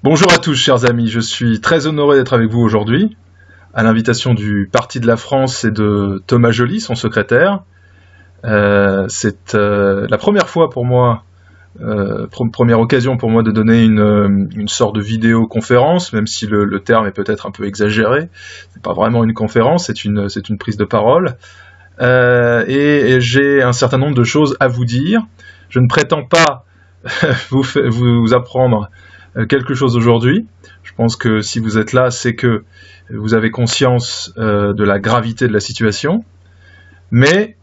Bonjour à tous, chers amis. Je suis très honoré d'être avec vous aujourd'hui, à l'invitation du Parti de la France et de Thomas Joly, son secrétaire. C'est la première fois pour moi, première occasion pour moi de donner une sorte de vidéoconférence, même si le terme est peut-être un peu exagéré. C'est pas vraiment une conférence, c'est une prise de parole. Et j'ai un certain nombre de choses à vous dire. Je ne prétends pas vous apprendre quelque chose aujourd'hui. Je pense que si vous êtes là, c'est que vous avez conscience de la gravité de la situation. Mais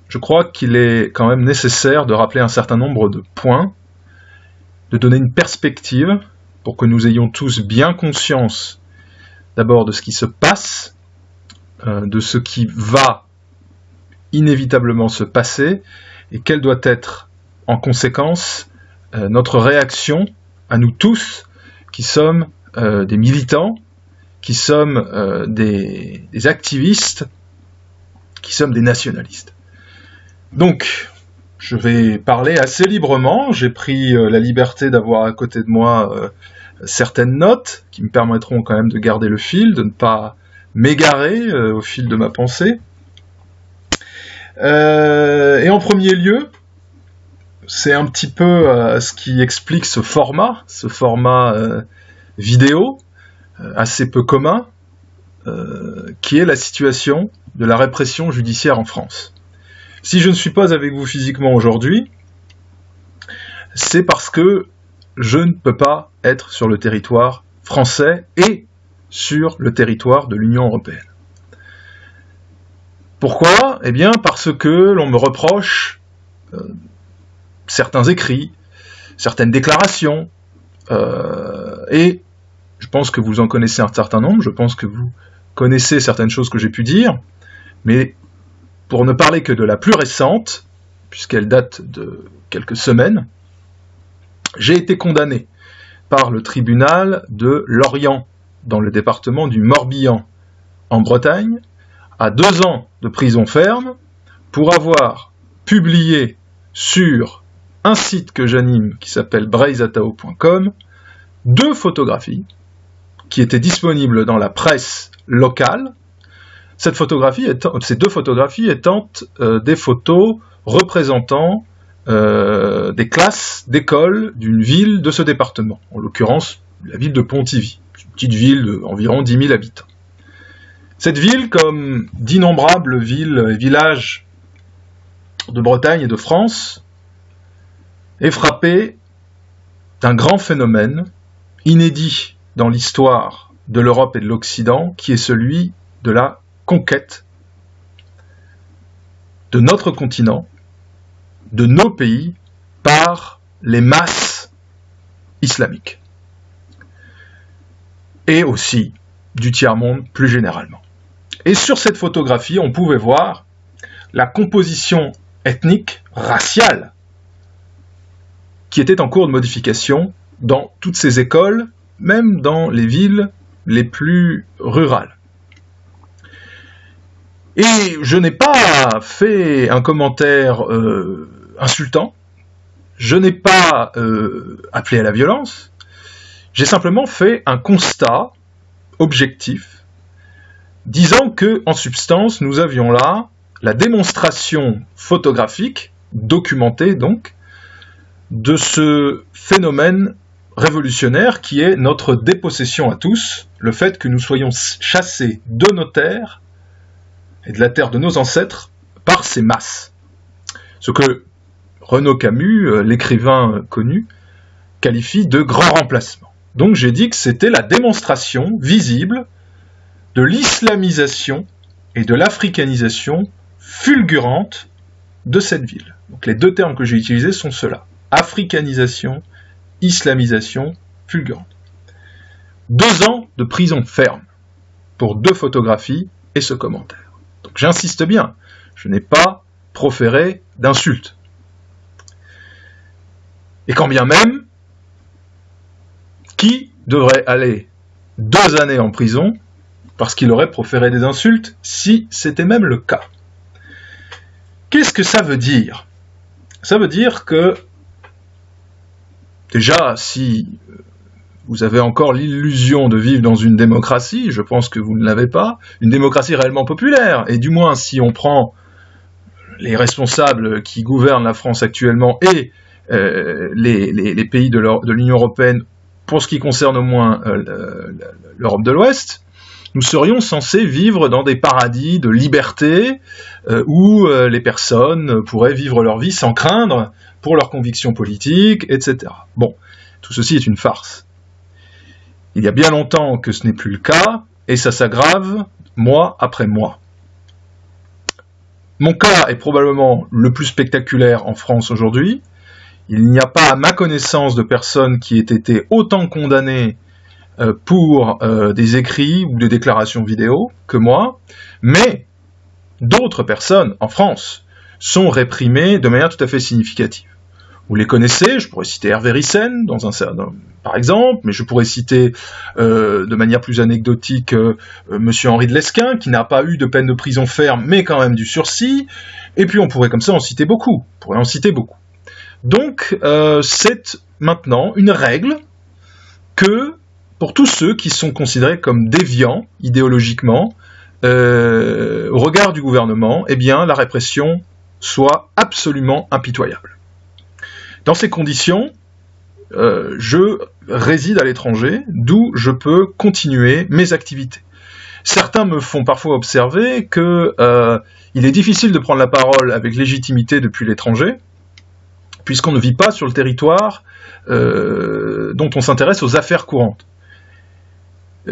je crois qu'il est quand même nécessaire de rappeler un certain nombre de points, de donner une perspective pour que nous ayons tous bien conscience d'abord de ce qui se passe, de ce qui va inévitablement se passer et quelle doit être en conséquence notre réaction à nous tous qui sommes des militants, qui sommes des activistes, qui sommes des nationalistes. Donc, je vais parler assez librement. J'ai pris la liberté d'avoir à côté de moi certaines notes qui me permettront quand même de garder le fil, de ne pas m'égarer au fil de ma pensée. Et en premier lieu, c'est un petit peu ce qui explique ce format vidéo assez peu commun, qui est la situation de la répression judiciaire en France. Si je ne suis pas avec vous physiquement aujourd'hui, c'est parce que je ne peux pas être sur le territoire français et sur le territoire de l'Union européenne. Pourquoi ? Eh bien parce que l'on me reproche certains écrits, certaines déclarations, et je pense que vous en connaissez un certain nombre, je pense que vous connaissez certaines choses que j'ai pu dire, mais pour ne parler que de la plus récente, puisqu'elle date de quelques semaines, j'ai été condamné par le tribunal de Lorient, dans le département du Morbihan, en Bretagne, à 2 ans de prison ferme, pour avoir publié sur un site que j'anime, qui s'appelle braizatao.com, 2 photographies, qui étaient disponibles dans la presse locale, ces 2 photographies étant des photos représentant des classes d'école d'une ville de ce département, en l'occurrence la ville de Pontivy, une petite ville d'environ 10 000 habitants. Cette ville, comme d'innombrables villes et villages de Bretagne et de France, est frappée d'un grand phénomène inédit dans l'histoire de l'Europe et de l'Occident, qui est celui de la conquête de notre continent, de nos pays, par les masses islamiques. Et aussi du tiers-monde plus généralement. Et sur cette photographie, on pouvait voir la composition ethnique, raciale, qui était en cours de modification dans toutes ces écoles, même dans les villes les plus rurales. Et je n'ai pas fait un commentaire insultant, je n'ai pas appelé à la violence, j'ai simplement fait un constat objectif, disant que, en substance, nous avions là la démonstration photographique, documentée donc, de ce phénomène révolutionnaire qui est notre dépossession à tous, le fait que nous soyons chassés de nos terres et de la terre de nos ancêtres par ces masses. Ce que Renaud Camus, l'écrivain connu, qualifie de grand remplacement. Donc j'ai dit que c'était la démonstration visible de l'islamisation et de l'africanisation fulgurante de cette ville. Donc les 2 termes que j'ai utilisés sont ceux-là. Africanisation, islamisation fulgurante. 2 ans de prison ferme pour 2 photographies et ce commentaire. Donc j'insiste bien, je n'ai pas proféré d'insultes. Et quand bien même, qui devrait aller 2 années en prison parce qu'il aurait proféré des insultes, si c'était même le cas? Qu'est-ce que ça veut dire? Ça veut dire que déjà, si vous avez encore l'illusion de vivre dans une démocratie, je pense que vous ne l'avez pas, une démocratie réellement populaire, et du moins si on prend les responsables qui gouvernent la France actuellement et les pays de l'Union européenne, pour ce qui concerne au moins l'Europe de l'Ouest, nous serions censés vivre dans des paradis de liberté où les personnes pourraient vivre leur vie sans craindre pour leurs convictions politiques, etc. Bon, tout ceci est une farce. Il y a bien longtemps que ce n'est plus le cas, et ça s'aggrave mois après mois. Mon cas est probablement le plus spectaculaire en France aujourd'hui. Il n'y a pas, à ma connaissance, de personnes qui aient été autant condamnées pour des écrits ou des déclarations vidéo que moi, mais d'autres personnes en France sont réprimées de manière tout à fait significative. Vous les connaissez, je pourrais citer Hervé Ryssen, par exemple, mais je pourrais citer de manière plus anecdotique Monsieur Henri de Lesquen, qui n'a pas eu de peine de prison ferme, mais quand même du sursis, et puis on pourrait comme ça en citer beaucoup. Donc, c'est maintenant une règle que, pour tous ceux qui sont considérés comme déviants idéologiquement, au regard du gouvernement, eh bien, la répression soit absolument impitoyable. Dans ces conditions, je réside à l'étranger, d'où je peux continuer mes activités. Certains me font parfois observer qu'il est difficile de prendre la parole avec légitimité depuis l'étranger, puisqu'on ne vit pas sur le territoire dont on s'intéresse aux affaires courantes.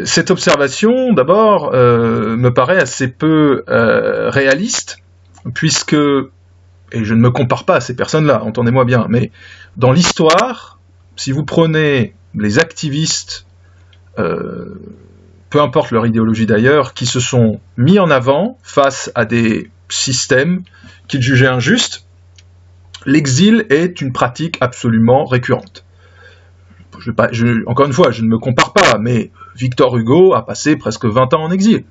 Cette observation, d'abord, me paraît assez peu réaliste, puisque, et je ne me compare pas à ces personnes-là, entendez-moi bien, mais dans l'histoire, si vous prenez les activistes, peu importe leur idéologie d'ailleurs, qui se sont mis en avant face à des systèmes qu'ils jugeaient injustes, l'exil est une pratique absolument récurrente. Encore une fois, je ne me compare pas, mais Victor Hugo a passé presque 20 ans en exil,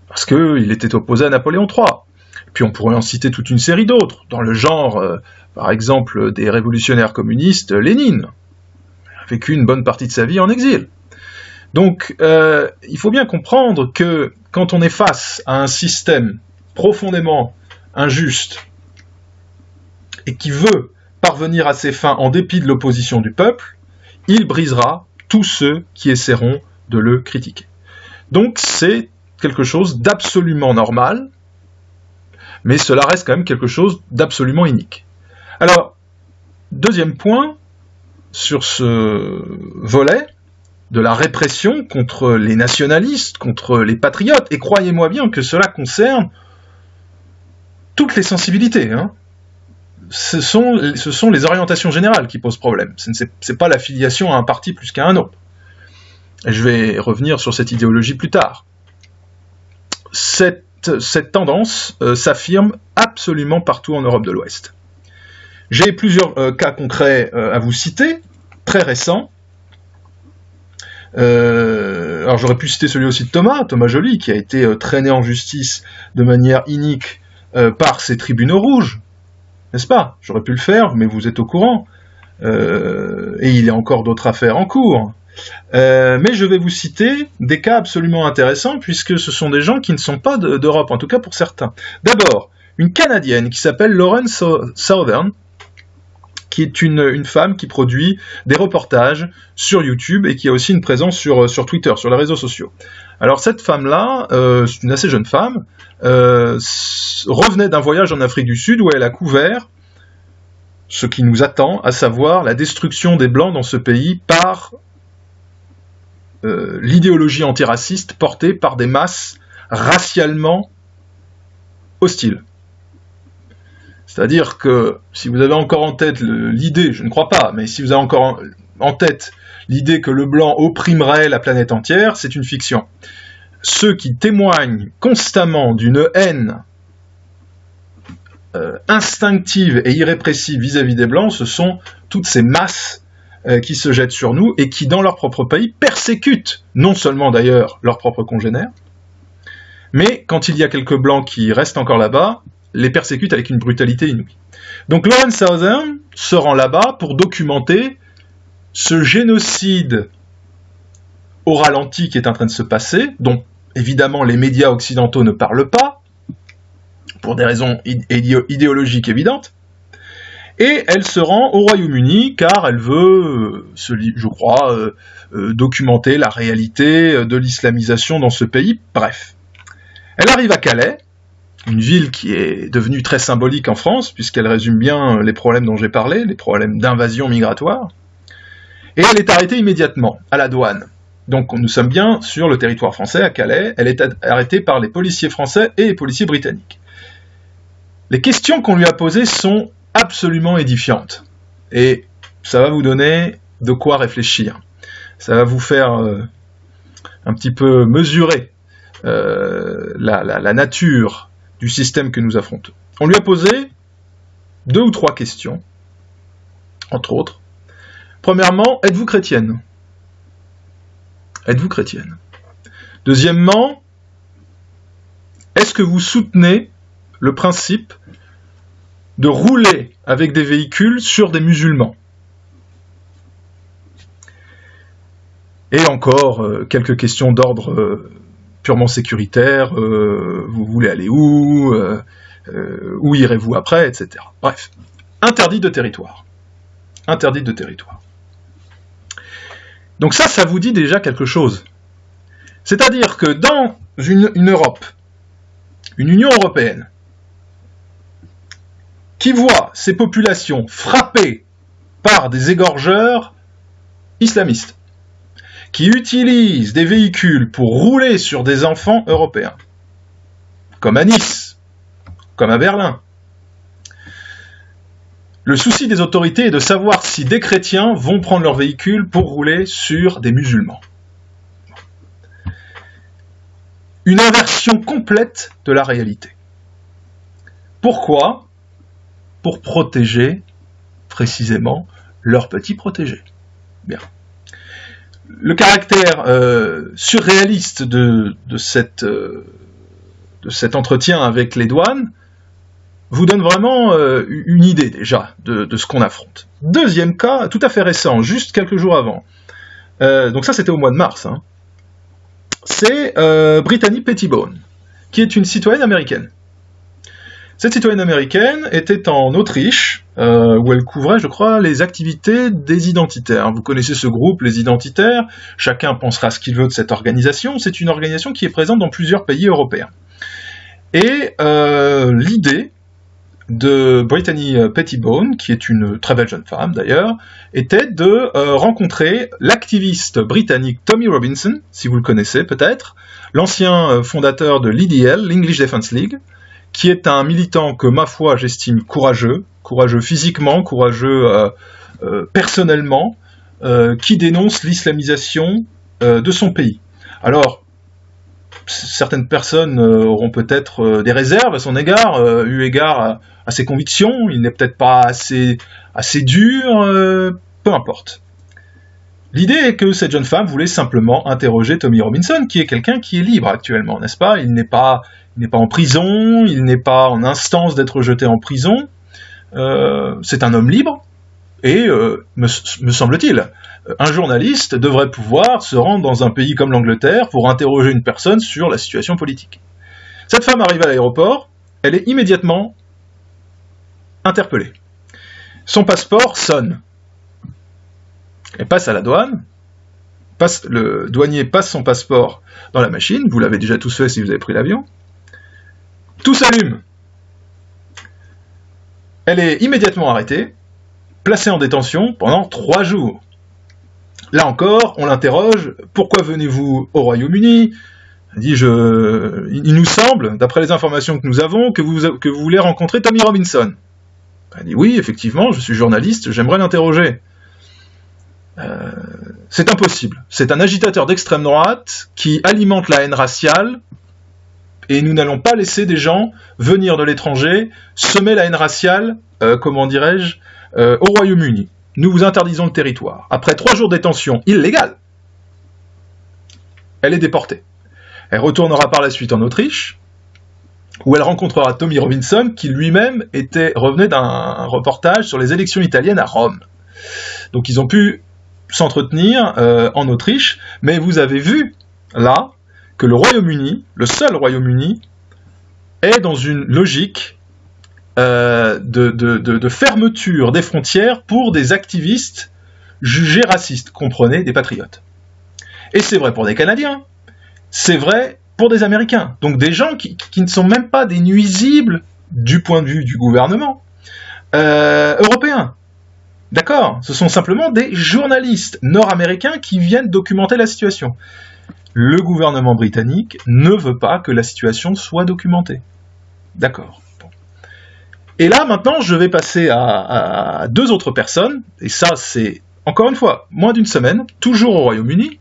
parce qu'il était opposé à Napoléon III. Puis on pourrait en citer toute une série d'autres, dans le genre, par exemple, des révolutionnaires communistes, Lénine a vécu une bonne partie de sa vie en exil. Donc, il faut bien comprendre que quand on est face à un système profondément injuste et qui veut parvenir à ses fins en dépit de l'opposition du peuple, il brisera tous ceux qui essaieront de le critiquer. Donc c'est quelque chose d'absolument normal, mais cela reste quand même quelque chose d'absolument inique. Alors, deuxième point, sur ce volet de la répression contre les nationalistes, contre les patriotes, et croyez-moi bien que cela concerne toutes les sensibilités, hein. Ce sont les orientations générales qui posent problème. Ce n'est pas l'affiliation à un parti plus qu'à un autre. Et je vais revenir sur cette idéologie plus tard. Cette tendance s'affirme absolument partout en Europe de l'Ouest. J'ai plusieurs cas concrets à vous citer, très récents. Alors j'aurais pu citer celui aussi de Thomas Joly, qui a été traîné en justice de manière inique par ces tribunaux rouges. N'est-ce pas? J'aurais pu le faire, mais vous êtes au courant. Et il y a encore d'autres affaires en cours. Mais je vais vous citer des cas absolument intéressants, puisque ce sont des gens qui ne sont pas d'Europe, en tout cas pour certains. D'abord, une Canadienne qui s'appelle Lauren Southern, qui est une femme qui produit des reportages sur YouTube et qui a aussi une présence sur Twitter, sur les réseaux sociaux. Alors cette femme-là, c'est une assez jeune femme, revenait d'un voyage en Afrique du Sud où elle a couvert ce qui nous attend, à savoir la destruction des Blancs dans ce pays par l'idéologie antiraciste portée par des masses racialement hostiles. C'est-à-dire que si vous avez encore en tête l'idée, je ne crois pas, mais si vous avez encore en tête l'idée que le blanc opprimerait la planète entière, c'est une fiction. Ceux qui témoignent constamment d'une haine instinctive et irrépressible vis-à-vis des blancs, ce sont toutes ces masses qui se jettent sur nous et qui, dans leur propre pays, persécutent non seulement d'ailleurs leurs propres congénères, mais quand il y a quelques blancs qui restent encore là-bas, les persécutent avec une brutalité inouïe. Donc Lauren Southern se rend là-bas pour documenter ce génocide au ralenti qui est en train de se passer, dont évidemment les médias occidentaux ne parlent pas, pour des raisons idéologiques évidentes, et elle se rend au Royaume-Uni car elle veut, je crois, documenter la réalité de l'islamisation dans ce pays. Bref. Elle arrive à Calais, une ville qui est devenue très symbolique en France, puisqu'elle résume bien les problèmes dont j'ai parlé, les problèmes d'invasion migratoire, et elle est arrêtée immédiatement, à la douane. Donc nous sommes bien sur le territoire français, à Calais, elle est arrêtée par les policiers français et les policiers britanniques. Les questions qu'on lui a posées sont absolument édifiantes, et ça va vous donner de quoi réfléchir. Ça va vous faire un petit peu mesurer la nature du système que nous affrontons. On lui a posé 2 ou 3 questions, entre autres. Premièrement, êtes-vous chrétienne ? Êtes-vous chrétienne ? Deuxièmement, est-ce que vous soutenez le principe de rouler avec des véhicules sur des musulmans ? Et encore quelques questions d'ordre purement sécuritaire, vous voulez aller où irez-vous après, etc. Bref, interdit de territoire. Interdit de territoire. Donc ça vous dit déjà quelque chose. C'est-à-dire que dans une Europe, une Union européenne, qui voit ses populations frappées par des égorgeurs islamistes, qui utilisent des véhicules pour rouler sur des enfants européens, comme à Nice, comme à Berlin. Le souci des autorités est de savoir si des chrétiens vont prendre leur véhicule pour rouler sur des musulmans. Une inversion complète de la réalité. Pourquoi ? Pour protéger, précisément, leurs petits protégés. Bien. Le caractère surréaliste de cet entretien avec les douanes vous donne vraiment une idée déjà de ce qu'on affronte. Deuxième cas, tout à fait récent, juste quelques jours avant. Donc ça c'était au mois de mars. Hein. C'est Brittany Pettibone, qui est une citoyenne américaine. Cette citoyenne américaine était en Autriche, où elle couvrait, je crois, les activités des identitaires. Vous connaissez ce groupe, les identitaires, chacun pensera ce qu'il veut de cette organisation. C'est une organisation qui est présente dans plusieurs pays européens. Et l'idée de Brittany Pettibone, qui est une très belle jeune femme d'ailleurs, était de rencontrer l'activiste britannique Tommy Robinson, si vous le connaissez peut-être, l'ancien fondateur de l'EDL, l'English Defence League, qui est un militant que, ma foi, j'estime courageux physiquement, courageux personnellement, qui dénonce l'islamisation de son pays. Alors, certaines personnes auront peut-être des réserves à son égard, eu égard à ses convictions, il n'est peut-être pas assez dur, peu importe. L'idée est que cette jeune femme voulait simplement interroger Tommy Robinson, qui est quelqu'un qui est libre actuellement, n'est-ce pas ? Il n'est pas en prison, il n'est pas en instance d'être jeté en prison, c'est un homme libre, et, me semble-t-il, un journaliste devrait pouvoir se rendre dans un pays comme l'Angleterre pour interroger une personne sur la situation politique. Cette femme arrive à l'aéroport, elle est immédiatement interpellée. Son passeport sonne. Elle passe à la douane, le douanier passe son passeport dans la machine, vous l'avez déjà tous fait si vous avez pris l'avion, tout s'allume. Elle est immédiatement arrêtée, placée en détention pendant 3 jours. Là encore, on l'interroge, pourquoi venez-vous au Royaume-Uni ? Elle dit, il nous semble, d'après les informations que nous avons, que vous voulez rencontrer Tommy Robinson. Elle dit, oui, effectivement, je suis journaliste, j'aimerais l'interroger. C'est impossible. C'est un agitateur d'extrême droite qui alimente la haine raciale, et nous n'allons pas laisser des gens venir de l'étranger semer la haine raciale, au Royaume-Uni. Nous vous interdisons le territoire. Après 3 jours de détention illégale, elle est déportée. Elle retournera par la suite en Autriche, où elle rencontrera Tommy Robinson, qui lui-même revenait d'un reportage sur les élections italiennes à Rome. Donc ils ont pu s'entretenir en Autriche, mais vous avez vu, là, que le Royaume-Uni, le seul Royaume-Uni, est dans une logique de fermeture des frontières pour des activistes jugés racistes, comprenez, des patriotes. Et c'est vrai pour des Canadiens, c'est vrai pour des Américains, donc des gens qui ne sont même pas des nuisibles du point de vue du gouvernement européen. D'accord ? Ce sont simplement des journalistes nord-américains qui viennent documenter la situation. Le gouvernement britannique ne veut pas que la situation soit documentée. D'accord. Bon. Et là, maintenant, je vais passer à deux autres personnes, et ça, c'est, encore une fois, moins d'une semaine, toujours au Royaume-Uni,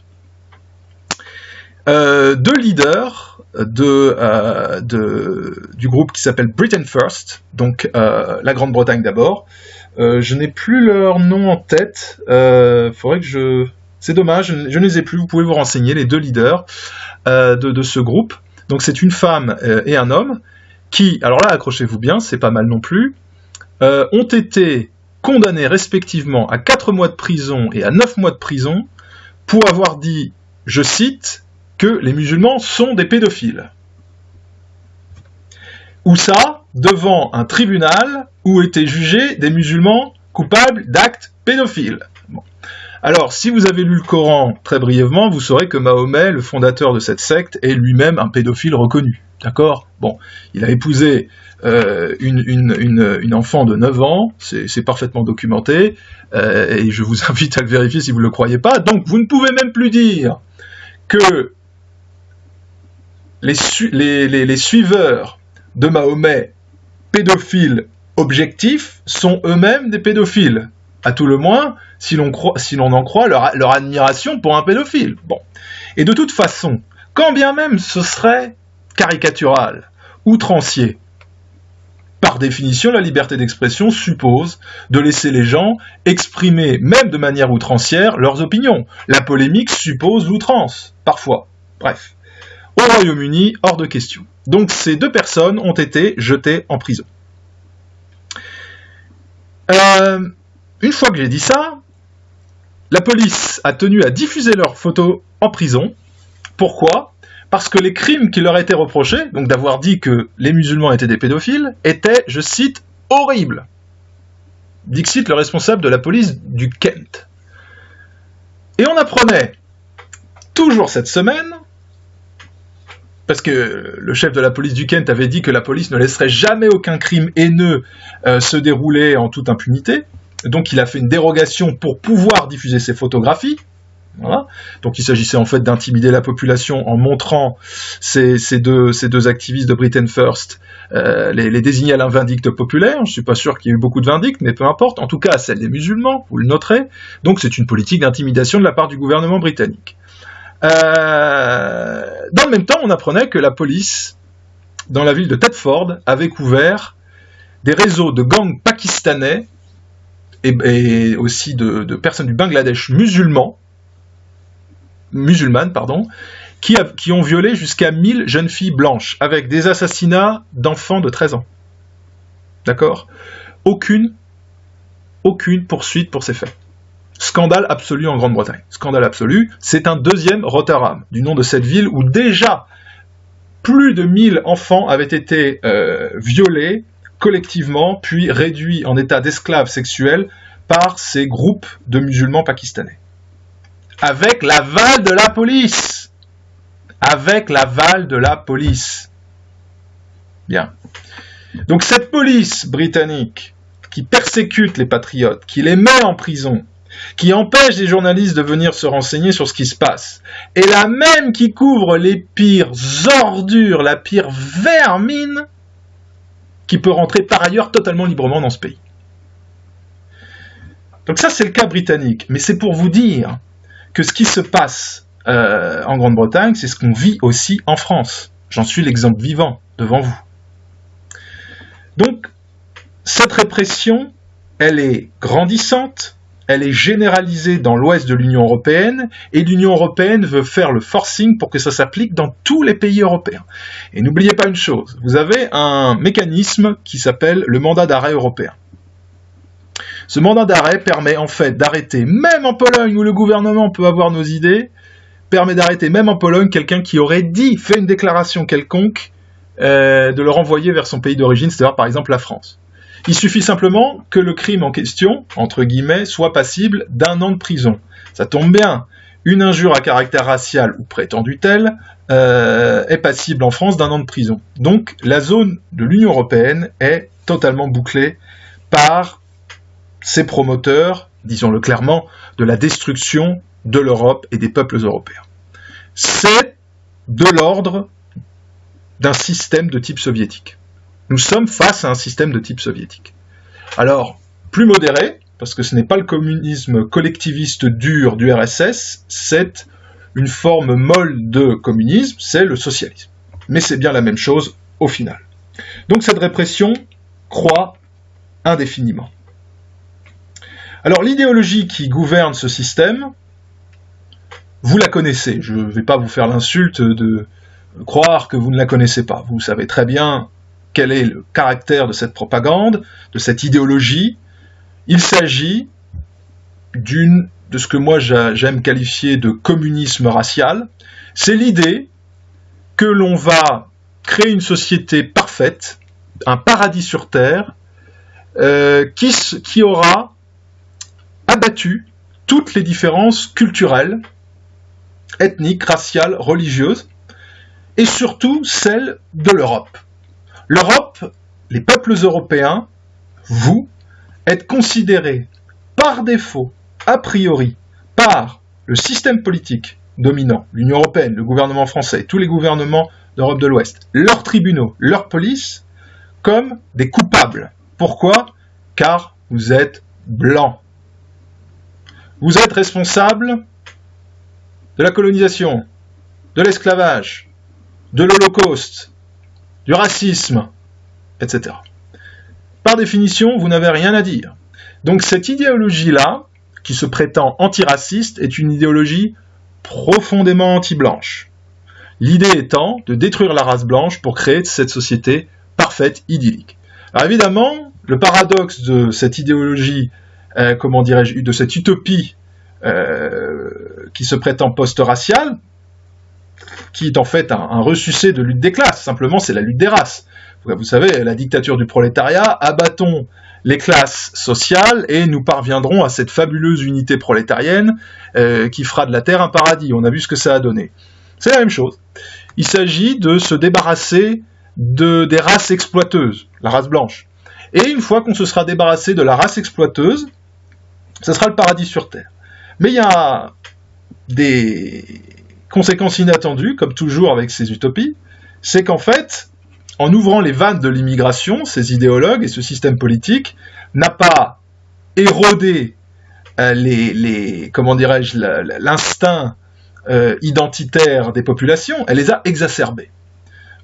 deux leaders du groupe qui s'appelle Britain First, donc la Grande-Bretagne d'abord. Je n'ai plus leur nom en tête, faudrait que je... C'est dommage, je ne les ai plus, vous pouvez vous renseigner, les deux leaders de ce groupe. Donc c'est une femme et un homme qui, alors là accrochez-vous bien, c'est pas mal non plus, ont été condamnés respectivement à 4 mois de prison et à 9 mois de prison pour avoir dit, je cite, que les musulmans sont des pédophiles. Où ça, devant un tribunal où étaient jugés des musulmans coupables d'actes pédophiles. Bon. Alors, si vous avez lu le Coran très brièvement, vous saurez que Mahomet, le fondateur de cette secte, est lui-même un pédophile reconnu. D'accord ? Bon, il a épousé une enfant de 9 ans, c'est parfaitement documenté, et je vous invite à le vérifier si vous ne le croyez pas. Donc, vous ne pouvez même plus dire que les suiveurs de Mahomet, pédophiles objectifs, sont eux-mêmes des pédophiles. À tout le moins, si l'on en croit leur admiration pour un pédophile. Bon. Et de toute façon, quand bien même ce serait caricatural, outrancier, par définition, la liberté d'expression suppose de laisser les gens exprimer, même de manière outrancière, leurs opinions. La polémique suppose l'outrance, parfois. Bref. Au Royaume-Uni, hors de question. Donc ces deux personnes ont été jetées en prison. Une fois que j'ai dit ça, la police a tenu à diffuser leurs photos en prison. Pourquoi ? Parce que les crimes qui leur étaient reprochés, donc d'avoir dit que les musulmans étaient des pédophiles, étaient, je cite, horribles. Dixit, le responsable de la police du Kent. Et on apprenait, toujours cette semaine, parce que le chef de la police du Kent avait dit que la police ne laisserait jamais aucun crime haineux se dérouler en toute impunité, donc il a fait une dérogation pour pouvoir diffuser ces photographies. Voilà. Donc il s'agissait en fait d'intimider la population en montrant ces deux activistes de Britain First, les désigner à la vindicte populaire. Je ne suis pas sûr qu'il y ait eu beaucoup de vindictes, mais peu importe. En tout cas, celle des musulmans, vous le noterez. Donc c'est une politique d'intimidation de la part du gouvernement britannique. Dans le même temps, on apprenait que la police, dans la ville de Thetford, avait couvert des réseaux de gangs pakistanais et aussi de personnes du Bangladesh musulmanes, qui ont violé jusqu'à 1000 jeunes filles blanches, avec des assassinats d'enfants de 13 ans. D'accord ? Aucune poursuite pour ces faits. Scandale absolu en Grande-Bretagne. Scandale absolu, c'est un deuxième Rotherham, du nom de cette ville où déjà plus de 1000 enfants avaient été violés collectivement, puis réduits en état d'esclaves sexuels par ces groupes de musulmans pakistanais. Avec l'aval de la police. Avec l'aval de la police. Bien. Donc cette police britannique qui persécute les patriotes, qui les met en prison, qui empêche les journalistes de venir se renseigner sur ce qui se passe, est la même qui couvre les pires ordures, la pire vermine, qui peut rentrer par ailleurs totalement librement dans ce pays. Donc ça c'est le cas britannique, mais c'est pour vous dire que ce qui se passe en Grande-Bretagne, c'est ce qu'on vit aussi en France. J'en suis l'exemple vivant devant vous. Donc, cette répression, elle est grandissante, elle est généralisée dans l'ouest de l'Union européenne, et l'Union européenne veut faire le forcing pour que ça s'applique dans tous les pays européens. Et n'oubliez pas une chose, vous avez un mécanisme qui s'appelle le mandat d'arrêt européen. Ce mandat d'arrêt permet en fait d'arrêter, même en Pologne où le gouvernement peut avoir nos idées, permet d'arrêter même en Pologne quelqu'un qui aurait fait une déclaration quelconque, de le renvoyer vers son pays d'origine, c'est-à-dire par exemple la France. Il suffit simplement que le crime en question, entre guillemets, soit passible d'1 an de prison. Ça tombe bien, une injure à caractère racial ou prétendue telle est passible en France d'1 an de prison. Donc la zone de l'Union européenne est totalement bouclée par ces promoteurs, disons-le clairement, de la destruction de l'Europe et des peuples européens. C'est de l'ordre d'un système de type soviétique. Nous sommes face à un système de type soviétique. Alors, plus modéré, parce que ce n'est pas le communisme collectiviste dur du RSS, c'est une forme molle de communisme, c'est le socialisme. Mais c'est bien la même chose au final. Donc cette répression croît indéfiniment. Alors l'idéologie qui gouverne ce système, vous la connaissez. Je ne vais pas vous faire l'insulte de croire que vous ne la connaissez pas. Vous savez très bien quel est le caractère de cette propagande, de cette idéologie. Il s'agit de ce que moi j'aime qualifier de communisme racial. C'est l'idée que l'on va créer une société parfaite, un paradis sur terre, qui aura abattu toutes les différences culturelles, ethniques, raciales, religieuses, et surtout celles de l'Europe. L'Europe, les peuples européens, vous, êtes considérés par défaut, a priori, par le système politique dominant, l'Union européenne, le gouvernement français, tous les gouvernements d'Europe de l'Ouest, leurs tribunaux, leur police, comme des coupables. Pourquoi ? Car vous êtes blancs. Vous êtes responsables de la colonisation, de l'esclavage, de l'Holocauste, du racisme, etc. Par définition, vous n'avez rien à dire. Donc cette idéologie-là, qui se prétend antiraciste, est une idéologie profondément anti-blanche. L'idée étant de détruire la race blanche pour créer cette société parfaite, idyllique. Alors évidemment, le paradoxe de cette idéologie, de cette utopie qui se prétend post-raciale, qui est en fait un ressucé de lutte des classes, simplement c'est la lutte des races. Vous savez, la dictature du prolétariat, abattons les classes sociales et nous parviendrons à cette fabuleuse unité prolétarienne qui fera de la Terre un paradis. On a vu ce que ça a donné. C'est la même chose. Il s'agit de se débarrasser des races exploiteuses, la race blanche. Et une fois qu'on se sera débarrassé de la race exploiteuse, ce sera le paradis sur Terre. Mais il y a des conséquences inattendues, comme toujours avec ces utopies, c'est qu'en fait, en ouvrant les vannes de l'immigration, ces idéologues et ce système politique n'a pas érodé l'instinct identitaire des populations, elle les a exacerbés.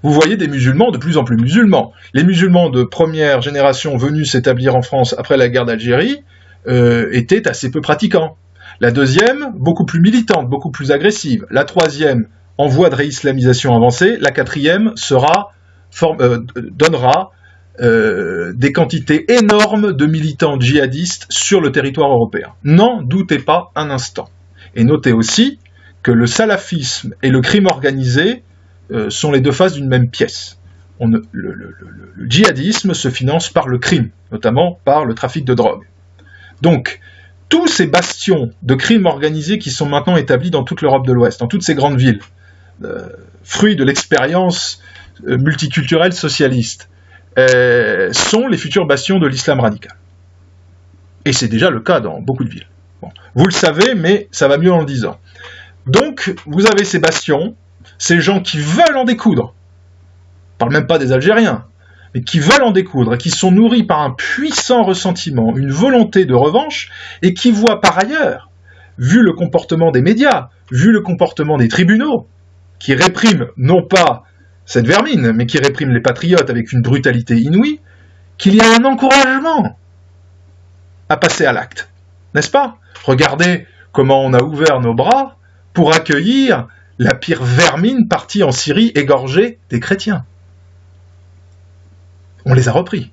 Vous voyez des musulmans de plus en plus musulmans. Les musulmans de première génération venus s'établir en France après la guerre d'Algérie étaient assez peu pratiquants. La deuxième, beaucoup plus militante, beaucoup plus agressive. La troisième, en voie de réislamisation avancée. La quatrième donnera des quantités énormes de militants djihadistes sur le territoire européen. N'en doutez pas un instant. Et notez aussi que le salafisme et le crime organisé sont les deux faces d'une même pièce. Le djihadisme se finance par le crime, notamment par le trafic de drogue. Donc, tous ces bastions de crimes organisés qui sont maintenant établis dans toute l'Europe de l'Ouest, dans toutes ces grandes villes, fruits de l'expérience multiculturelle socialiste, sont les futurs bastions de l'islam radical. Et c'est déjà le cas dans beaucoup de villes. Bon, vous le savez, mais ça va mieux en le disant. Donc, vous avez ces bastions, ces gens qui veulent en découdre, je ne parle même pas des Algériens, mais qui veulent en découdre, et qui sont nourris par un puissant ressentiment, une volonté de revanche, et qui voient par ailleurs, vu le comportement des médias, vu le comportement des tribunaux, qui répriment non pas cette vermine, mais qui répriment les patriotes avec une brutalité inouïe, qu'il y a un encouragement à passer à l'acte. N'est-ce pas ? Regardez comment on a ouvert nos bras pour accueillir la pire vermine partie en Syrie égorger des chrétiens. On les a repris.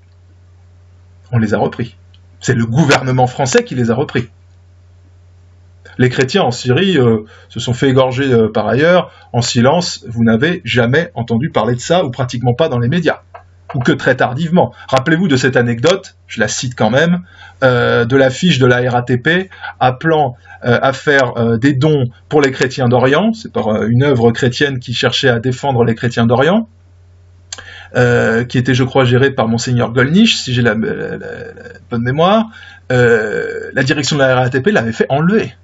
On les a repris. C'est le gouvernement français qui les a repris. Les chrétiens en Syrie se sont fait égorger par ailleurs, en silence. Vous n'avez jamais entendu parler de ça, ou pratiquement pas dans les médias, ou que très tardivement. Rappelez-vous de cette anecdote, je la cite quand même, de l'affiche de la RATP appelant à faire des dons pour les chrétiens d'Orient. C'est par une œuvre chrétienne qui cherchait à défendre les chrétiens d'Orient, qui était, je crois, gérée par Monseigneur Gollnisch, si j'ai la bonne mémoire. La direction de la RATP l'avait fait enlever.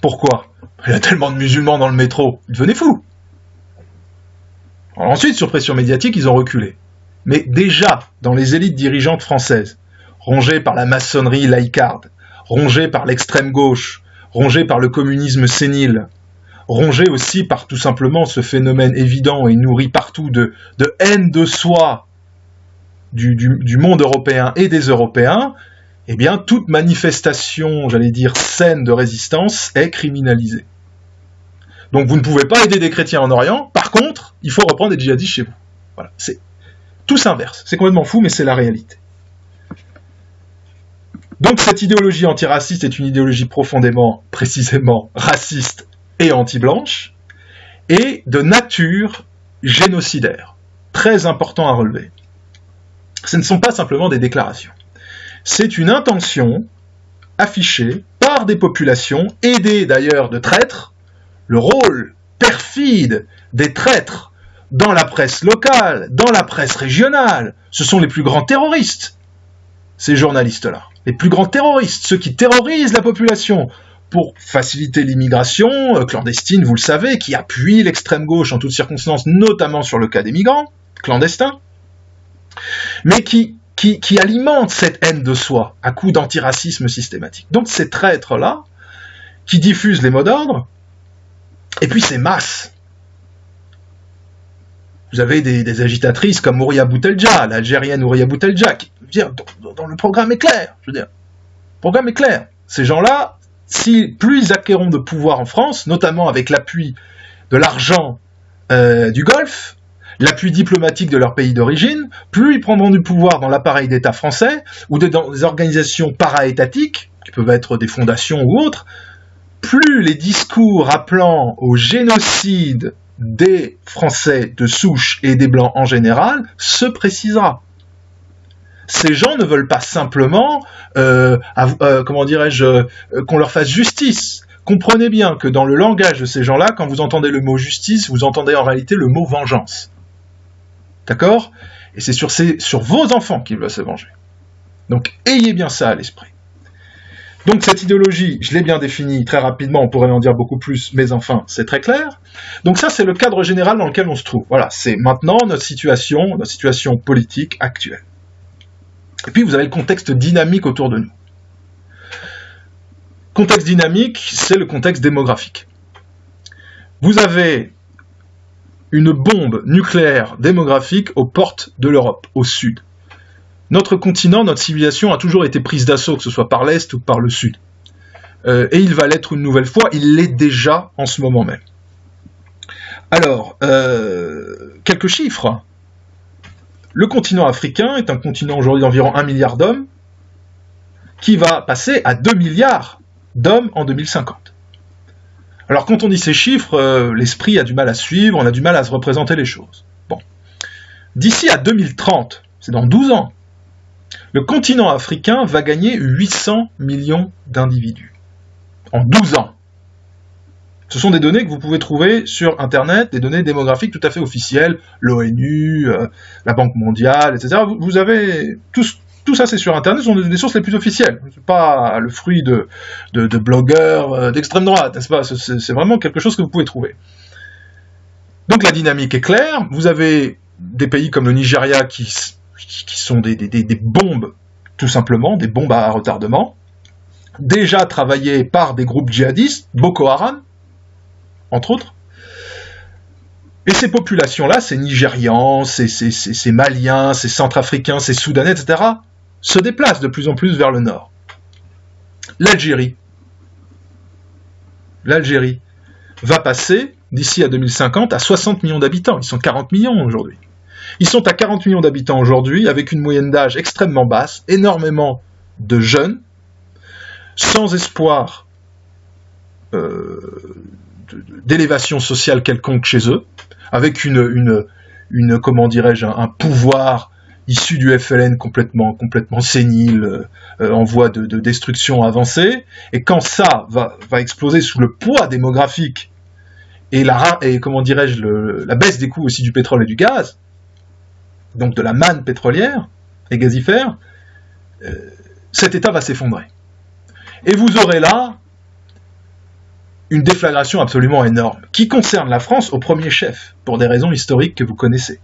Pourquoi ? Il y a tellement de musulmans dans le métro, ils devenaient fous. Alors ensuite, sur pression médiatique, ils ont reculé. Mais déjà, dans les élites dirigeantes françaises, rongées par la maçonnerie laïcarde, rongées par l'extrême gauche, rongées par le communisme sénile, rongées aussi par tout simplement ce phénomène évident et nourri partout de haine de soi du monde européen et des Européens, eh bien, toute manifestation, j'allais dire, saine de résistance est criminalisée. Donc vous ne pouvez pas aider des chrétiens en Orient, par contre, il faut reprendre des djihadistes chez vous. Voilà, c'est tout s'inverse. C'est complètement fou, mais c'est la réalité. Donc cette idéologie antiraciste est une idéologie profondément, précisément, raciste et anti-blanche, et de nature génocidaire. Très important à relever. Ce ne sont pas simplement des déclarations. C'est une intention affichée par des populations, aidées d'ailleurs de traîtres, le rôle perfide des traîtres dans la presse locale, dans la presse régionale. Ce sont les plus grands terroristes, ces journalistes-là. Les plus grands terroristes, ceux qui terrorisent la population pour faciliter l'immigration clandestine, vous le savez, qui appuient l'extrême gauche en toutes circonstances, notamment sur le cas des migrants clandestins, mais qui alimente cette haine de soi à coup d'antiracisme systématique. Donc ces traîtres-là, qui diffusent les mots d'ordre, et puis ces masses. Vous avez des agitatrices comme Ouria Boutelja, l'Algérienne Ouria Boutelja, qui veut dire, dans le programme est clair, je veux dire. Le programme est clair. Ces gens-là, plus ils acquerront de pouvoir en France, notamment avec l'appui de l'argent du Golfe, l'appui diplomatique de leur pays d'origine, plus ils prendront du pouvoir dans l'appareil d'État français ou dans des organisations para-étatiques, qui peuvent être des fondations ou autres, plus les discours appelant au génocide des Français de souche et des Blancs en général se précisera. Ces gens ne veulent pas simplement, qu'on leur fasse justice. Comprenez bien que dans le langage de ces gens-là, quand vous entendez le mot justice, vous entendez en réalité le mot vengeance. D'accord ? Et c'est sur vos enfants qu'il va se venger. Donc, ayez bien ça à l'esprit. Donc, cette idéologie, je l'ai bien définie très rapidement, on pourrait en dire beaucoup plus, mais enfin, c'est très clair. Donc ça, c'est le cadre général dans lequel on se trouve. Voilà, c'est maintenant notre situation politique actuelle. Et puis, vous avez le contexte dynamique autour de nous. Contexte dynamique, c'est le contexte démographique. Vous avez une bombe nucléaire démographique aux portes de l'Europe, au sud. Notre continent, notre civilisation a toujours été prise d'assaut, que ce soit par l'Est ou par le Sud. Et il va l'être une nouvelle fois, il l'est déjà en ce moment même. Alors, quelques chiffres. Le continent africain est un continent aujourd'hui d'environ 1 milliard d'hommes, qui va passer à 2 milliards d'hommes en 2050. Alors quand on dit ces chiffres, l'esprit a du mal à suivre, on a du mal à se représenter les choses. Bon. D'ici à 2030, c'est dans 12 ans, le continent africain va gagner 800 millions d'individus. En 12 ans. Ce sont des données que vous pouvez trouver sur Internet, des données démographiques tout à fait officielles, l'ONU, la Banque mondiale, etc. Vous avez tout ça, c'est sur Internet, ce sont des sources les plus officielles. C'est pas le fruit de blogueurs d'extrême droite, n'est-ce pas ? C'est vraiment quelque chose que vous pouvez trouver. Donc la dynamique est claire. Vous avez des pays comme le Nigeria qui sont des bombes, tout simplement, des bombes à retardement, déjà travaillées par des groupes djihadistes, Boko Haram, entre autres. Et ces populations-là, ces Nigérians, ces Maliens, ces Centrafricains, ces Soudanais, etc., se déplacent de plus en plus vers le nord. L'Algérie va passer, d'ici à 2050, à 60 millions d'habitants. Ils sont 40 millions aujourd'hui. Ils sont à 40 millions d'habitants aujourd'hui, avec une moyenne d'âge extrêmement basse, énormément de jeunes, sans espoir d'élévation sociale quelconque chez eux, avec comment dirais-je, un pouvoir issu du FLN complètement sénile, en voie de destruction avancée, et quand ça va exploser sous le poids démographique et comment dirais-je, la baisse des coûts aussi du pétrole et du gaz, donc de la manne pétrolière et gazifère, cet État va s'effondrer. Et vous aurez là une déflagration absolument énorme, qui concerne la France au premier chef, pour des raisons historiques que vous connaissez,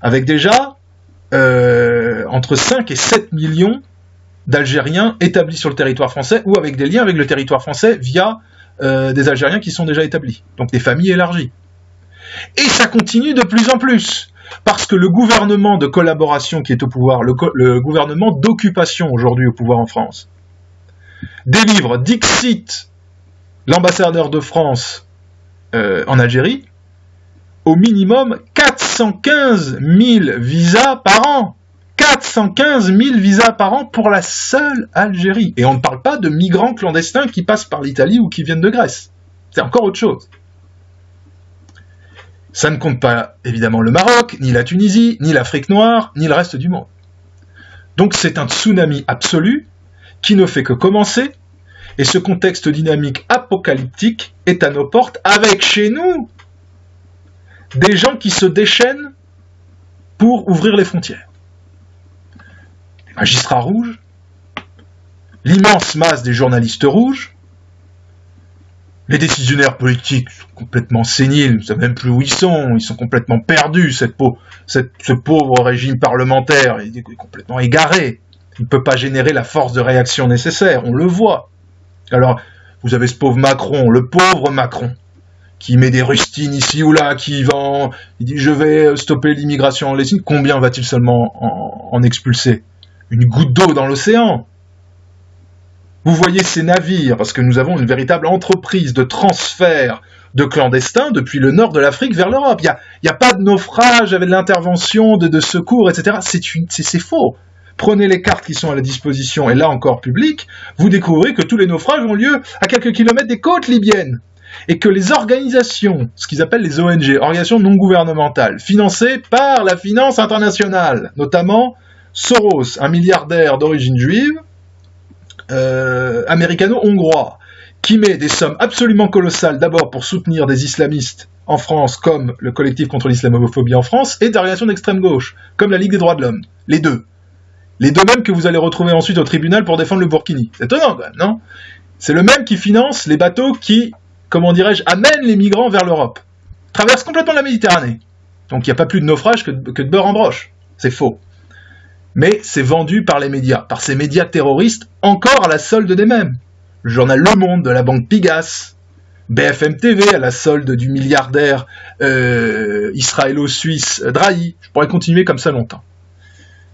avec déjà entre 5 et 7 millions d'Algériens établis sur le territoire français, ou avec des liens avec le territoire français via des Algériens qui sont déjà établis, donc des familles élargies. Et ça continue de plus en plus, parce que le gouvernement de collaboration qui est au pouvoir, le gouvernement d'occupation aujourd'hui au pouvoir en France, délivre dixit l'ambassadeur de France en Algérie, au minimum 415 000 visas par an. 415 000 visas par an pour la seule Algérie. Et on ne parle pas de migrants clandestins qui passent par l'Italie ou qui viennent de Grèce. C'est encore autre chose. Ça ne compte pas, évidemment, le Maroc, ni la Tunisie, ni l'Afrique noire, ni le reste du monde. Donc c'est un tsunami absolu qui ne fait que commencer, et ce contexte dynamique apocalyptique est à nos portes, avec chez nous des gens qui se déchaînent pour ouvrir les frontières. Les magistrats rouges, l'immense masse des journalistes rouges, les décisionnaires politiques sont complètement séniles, on ne sait même plus où ils sont complètement perdus, ce pauvre régime parlementaire est complètement égaré, il ne peut pas générer la force de réaction nécessaire, on le voit. Alors, vous avez ce pauvre Macron, le pauvre Macron, qui met des rustines ici ou là, il dit je vais stopper l'immigration en Palestine, combien va-t-il seulement en expulser? Une goutte d'eau dans l'océan. Vous voyez ces navires, parce que nous avons une véritable entreprise de transfert de clandestins depuis le nord de l'Afrique vers l'Europe. Il n'y a pas de naufrage avec l'intervention de secours, etc. C'est faux. Prenez les cartes qui sont à la disposition, et là encore publiques, vous découvrez que tous les naufrages ont lieu à quelques kilomètres des côtes libyennes. Et que les organisations, ce qu'ils appellent les ONG, organisations non gouvernementales, financées par la finance internationale, notamment Soros, un milliardaire d'origine juive, américano-hongrois, qui met des sommes absolument colossales, d'abord pour soutenir des islamistes en France, comme le collectif contre l'islamophobie en France, et des organisations d'extrême gauche, comme la Ligue des droits de l'homme. Les deux. Les deux mêmes que vous allez retrouver ensuite au tribunal pour défendre le Burkini. C'est étonnant quand même, non? C'est le même qui finance les bateaux qui, comment dirais-je, amènent les migrants vers l'Europe. Traverse complètement la Méditerranée. Donc il n'y a pas plus de naufrage que de beurre en broche. C'est faux. Mais c'est vendu par les médias, par ces médias terroristes, encore à la solde des mêmes. Le journal Le Monde de la banque Pigasse, BFM TV à la solde du milliardaire israélo-suisse Drahi. Je pourrais continuer comme ça longtemps.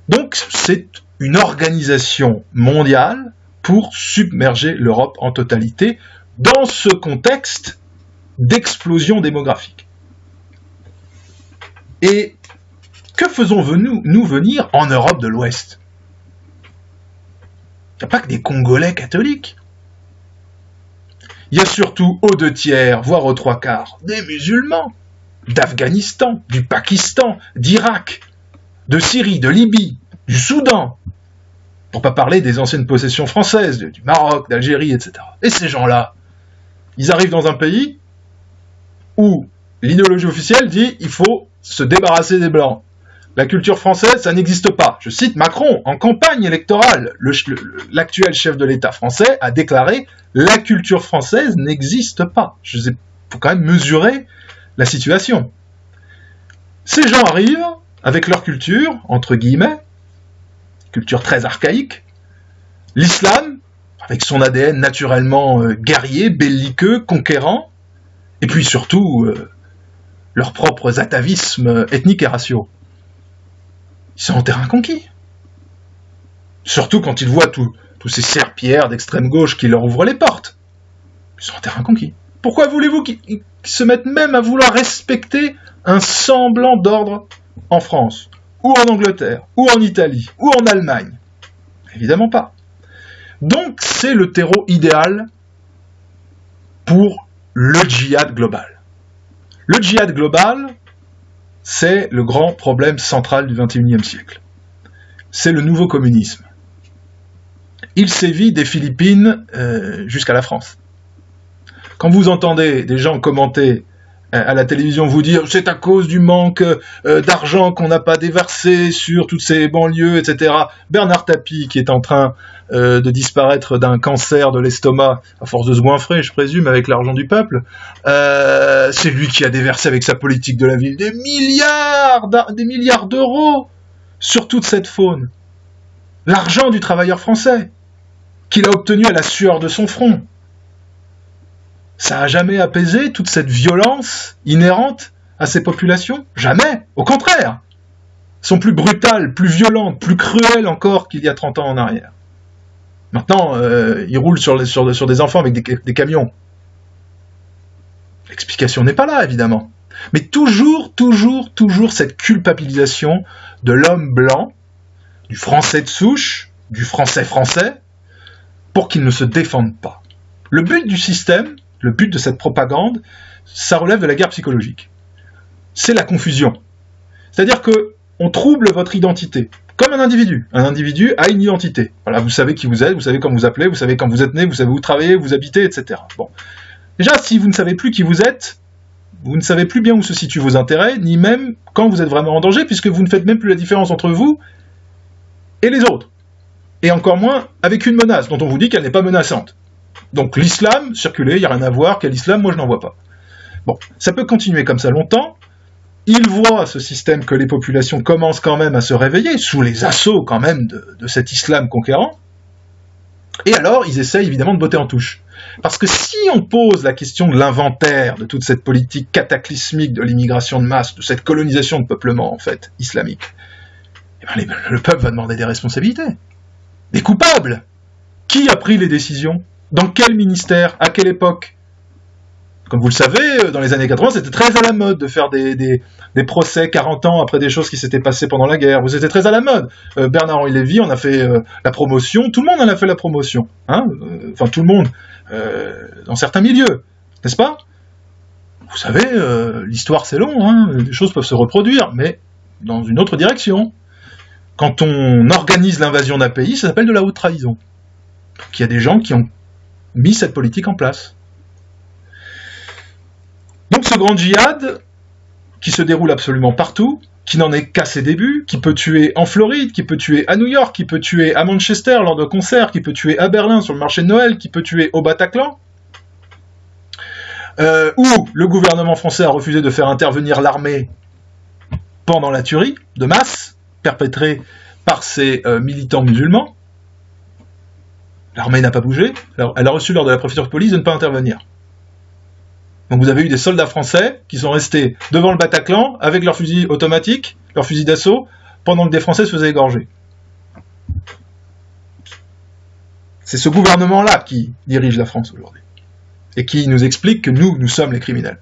Donc c'est une organisation mondiale pour submerger l'Europe en totalité dans ce contexte d'explosion démographique. Et que faisons-nous venir en Europe de l'Ouest? Il n'y a pas que des Congolais catholiques. Il y a surtout aux 2/3, voire aux 3/4, des musulmans, d'Afghanistan, du Pakistan, d'Irak, de Syrie, de Libye, du Soudan, pour pas parler des anciennes possessions françaises, du Maroc, d'Algérie, etc. Et ces gens-là, ils arrivent dans un pays où l'idéologie officielle dit il faut se débarrasser des Blancs. La culture française, ça n'existe pas. Je cite Macron, en campagne électorale, l'actuel chef de l'État français a déclaré « La culture française n'existe pas ». Il faut quand même mesurer la situation. Ces gens arrivent avec leur culture, entre guillemets, culture très archaïque, l'islam, avec son ADN naturellement guerrier, belliqueux, conquérant, et puis surtout leurs propres atavismes ethniques et raciaux. Ils sont en terrain conquis. Surtout quand ils voient tous ces serpillères d'extrême gauche qui leur ouvrent les portes. Ils sont en terrain conquis. Pourquoi voulez-vous qu'ils se mettent même à vouloir respecter un semblant d'ordre en France, ou en Angleterre, ou en Italie, ou en Allemagne. Évidemment pas. Donc c'est le terreau idéal pour le djihad global. Le djihad global, c'est le grand problème central du XXIe siècle. C'est le nouveau communisme. Il sévit des Philippines jusqu'à la France. Quand vous entendez des gens commenter à la télévision vous dire « c'est à cause du manque d'argent qu'on n'a pas déversé sur toutes ces banlieues, etc. » Bernard Tapie, qui est en train de disparaître d'un cancer de l'estomac, à force de se goinfrer, je présume, avec l'argent du peuple, c'est lui qui a déversé avec sa politique de la ville des milliards d'euros sur toute cette faune. L'argent du travailleur français, qu'il a obtenu à la sueur de son front. Ça n'a jamais apaisé toute cette violence inhérente à ces populations? Jamais, au contraire. Elles sont plus brutales, plus violentes, plus cruelles encore qu'il y a 30 ans en arrière. Maintenant, ils roulent sur des enfants avec des camions. L'explication n'est pas là, évidemment. Mais toujours cette culpabilisation de l'homme blanc, du français de souche, du français, pour qu'il ne se défende pas. Le but du système, le but de cette propagande, ça relève de la guerre psychologique. C'est la confusion. C'est-à-dire qu'on trouble votre identité. Comme un individu. Un individu a une identité. Voilà, vous savez qui vous êtes, vous savez comment vous appelez, vous savez quand vous êtes né, vous savez où vous travaillez, où vous habitez, etc. Bon. Déjà, si vous ne savez plus qui vous êtes, vous ne savez plus bien où se situent vos intérêts, ni même quand vous êtes vraiment en danger, puisque vous ne faites même plus la différence entre vous et les autres. Et encore moins avec une menace, dont on vous dit qu'elle n'est pas menaçante. Donc l'islam, circuler, il n'y a rien à voir, quel islam, moi je n'en vois pas. Bon, ça peut continuer comme ça longtemps. Ils voient ce système que les populations commencent quand même à se réveiller, sous les assauts quand même de cet islam conquérant. Et alors, ils essayent évidemment de botter en touche. Parce que si on pose la question de l'inventaire de toute cette politique cataclysmique de l'immigration de masse, de cette colonisation de peuplement, en fait, islamique, eh ben, le peuple va demander des responsabilités. Des coupables. Qui a pris les décisions? Dans quel ministère? À quelle époque? Comme vous le savez, dans les années 80, c'était très à la mode de faire des procès 40 ans après des choses qui s'étaient passées pendant la guerre. C'était très à la mode. Bernard-Henri Lévy en a fait la promotion. Tout le monde en a fait la promotion. Hein, enfin, tout le monde. Dans certains milieux. N'est-ce pas? Vous savez, l'histoire c'est long. Hein, les choses peuvent se reproduire, mais dans une autre direction. Quand on organise l'invasion d'un pays, ça s'appelle de la haute trahison. Donc il y a des gens qui ont mis cette politique en place. Donc ce grand djihad, qui se déroule absolument partout, qui n'en est qu'à ses débuts, qui peut tuer en Floride, qui peut tuer à New York, qui peut tuer à Manchester lors de concerts, qui peut tuer à Berlin sur le marché de Noël, qui peut tuer au Bataclan, où le gouvernement français a refusé de faire intervenir l'armée pendant la tuerie de masse perpétrée par ces militants musulmans. L'armée n'a pas bougé, elle a reçu l'ordre de la préfecture de police de ne pas intervenir. Donc vous avez eu des soldats français qui sont restés devant le Bataclan avec leurs fusils automatiques, leurs fusils d'assaut, pendant que des Français se faisaient égorger. C'est ce gouvernement-là qui dirige la France aujourd'hui. Et qui nous explique que nous sommes les criminels.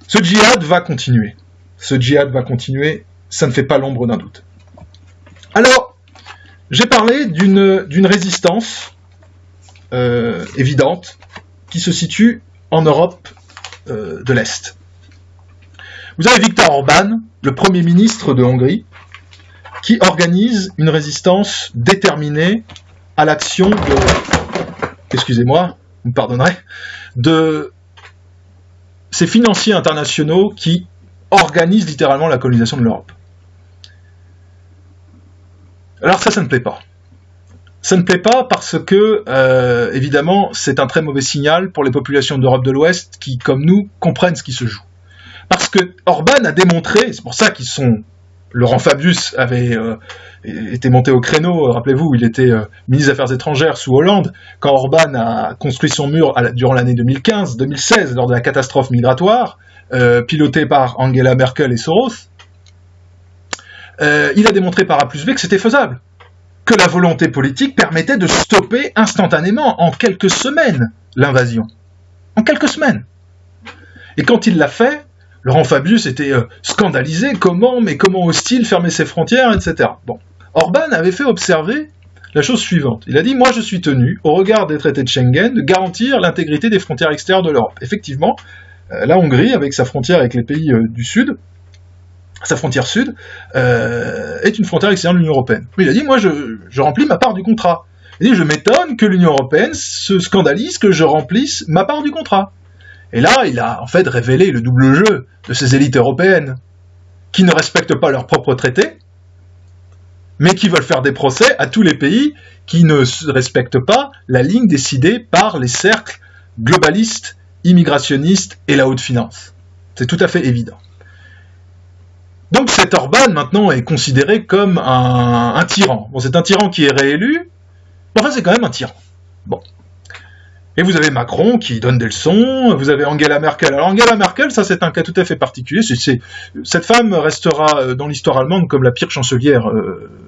Ce djihad va continuer. Ce djihad va continuer, ça ne fait pas l'ombre d'un doute. Alors, j'ai parlé d'une résistance évidente qui se situe en Europe de l'Est. Vous avez Viktor Orban, le Premier ministre de Hongrie, qui organise une résistance déterminée à l'action de... Excusez-moi, vous me pardonnerez, de ces financiers internationaux qui organisent littéralement la colonisation de l'Europe. Alors ça ne plaît pas. Ça ne plaît pas parce que, évidemment, c'est un très mauvais signal pour les populations d'Europe de l'Ouest qui, comme nous, comprennent ce qui se joue. Parce que Orban a démontré, c'est pour ça qu'ils sont... Laurent Fabius avait été monté au créneau, rappelez-vous, il était ministre des Affaires étrangères sous Hollande, quand Orban a construit son mur durant l'année 2015-2016, lors de la catastrophe migratoire, pilotée par Angela Merkel et Soros. Il a démontré par A plus B que c'était faisable. Que la volonté politique permettait de stopper instantanément, en quelques semaines, l'invasion. En quelques semaines. Et quand il l'a fait, Laurent Fabius était scandalisé, comment ose-t-il fermer ses frontières, etc. Bon. Orban avait fait observer la chose suivante. Il a dit, moi je suis tenu, au regard des traités de Schengen, de garantir l'intégrité des frontières extérieures de l'Europe. Effectivement, la Hongrie, avec sa frontière avec les pays du Sud, sa frontière sud, est une frontière extérieure de l'Union européenne. Mais il a dit, moi je remplis ma part du contrat. Il a dit, je m'étonne que l'Union européenne se scandalise que je remplisse ma part du contrat. Et là, il a en fait révélé le double jeu de ces élites européennes, qui ne respectent pas leurs propres traités, mais qui veulent faire des procès à tous les pays qui ne respectent pas la ligne décidée par les cercles globalistes, immigrationnistes et la haute finance. C'est tout à fait évident. Donc cet Orban, maintenant, est considéré comme un tyran. Bon, c'est un tyran qui est réélu, mais enfin, c'est quand même un tyran. Bon. Et vous avez Macron qui donne des leçons, vous avez Angela Merkel. Alors Angela Merkel, ça c'est un cas tout à fait particulier. Cette femme restera dans l'histoire allemande comme la pire chancelière,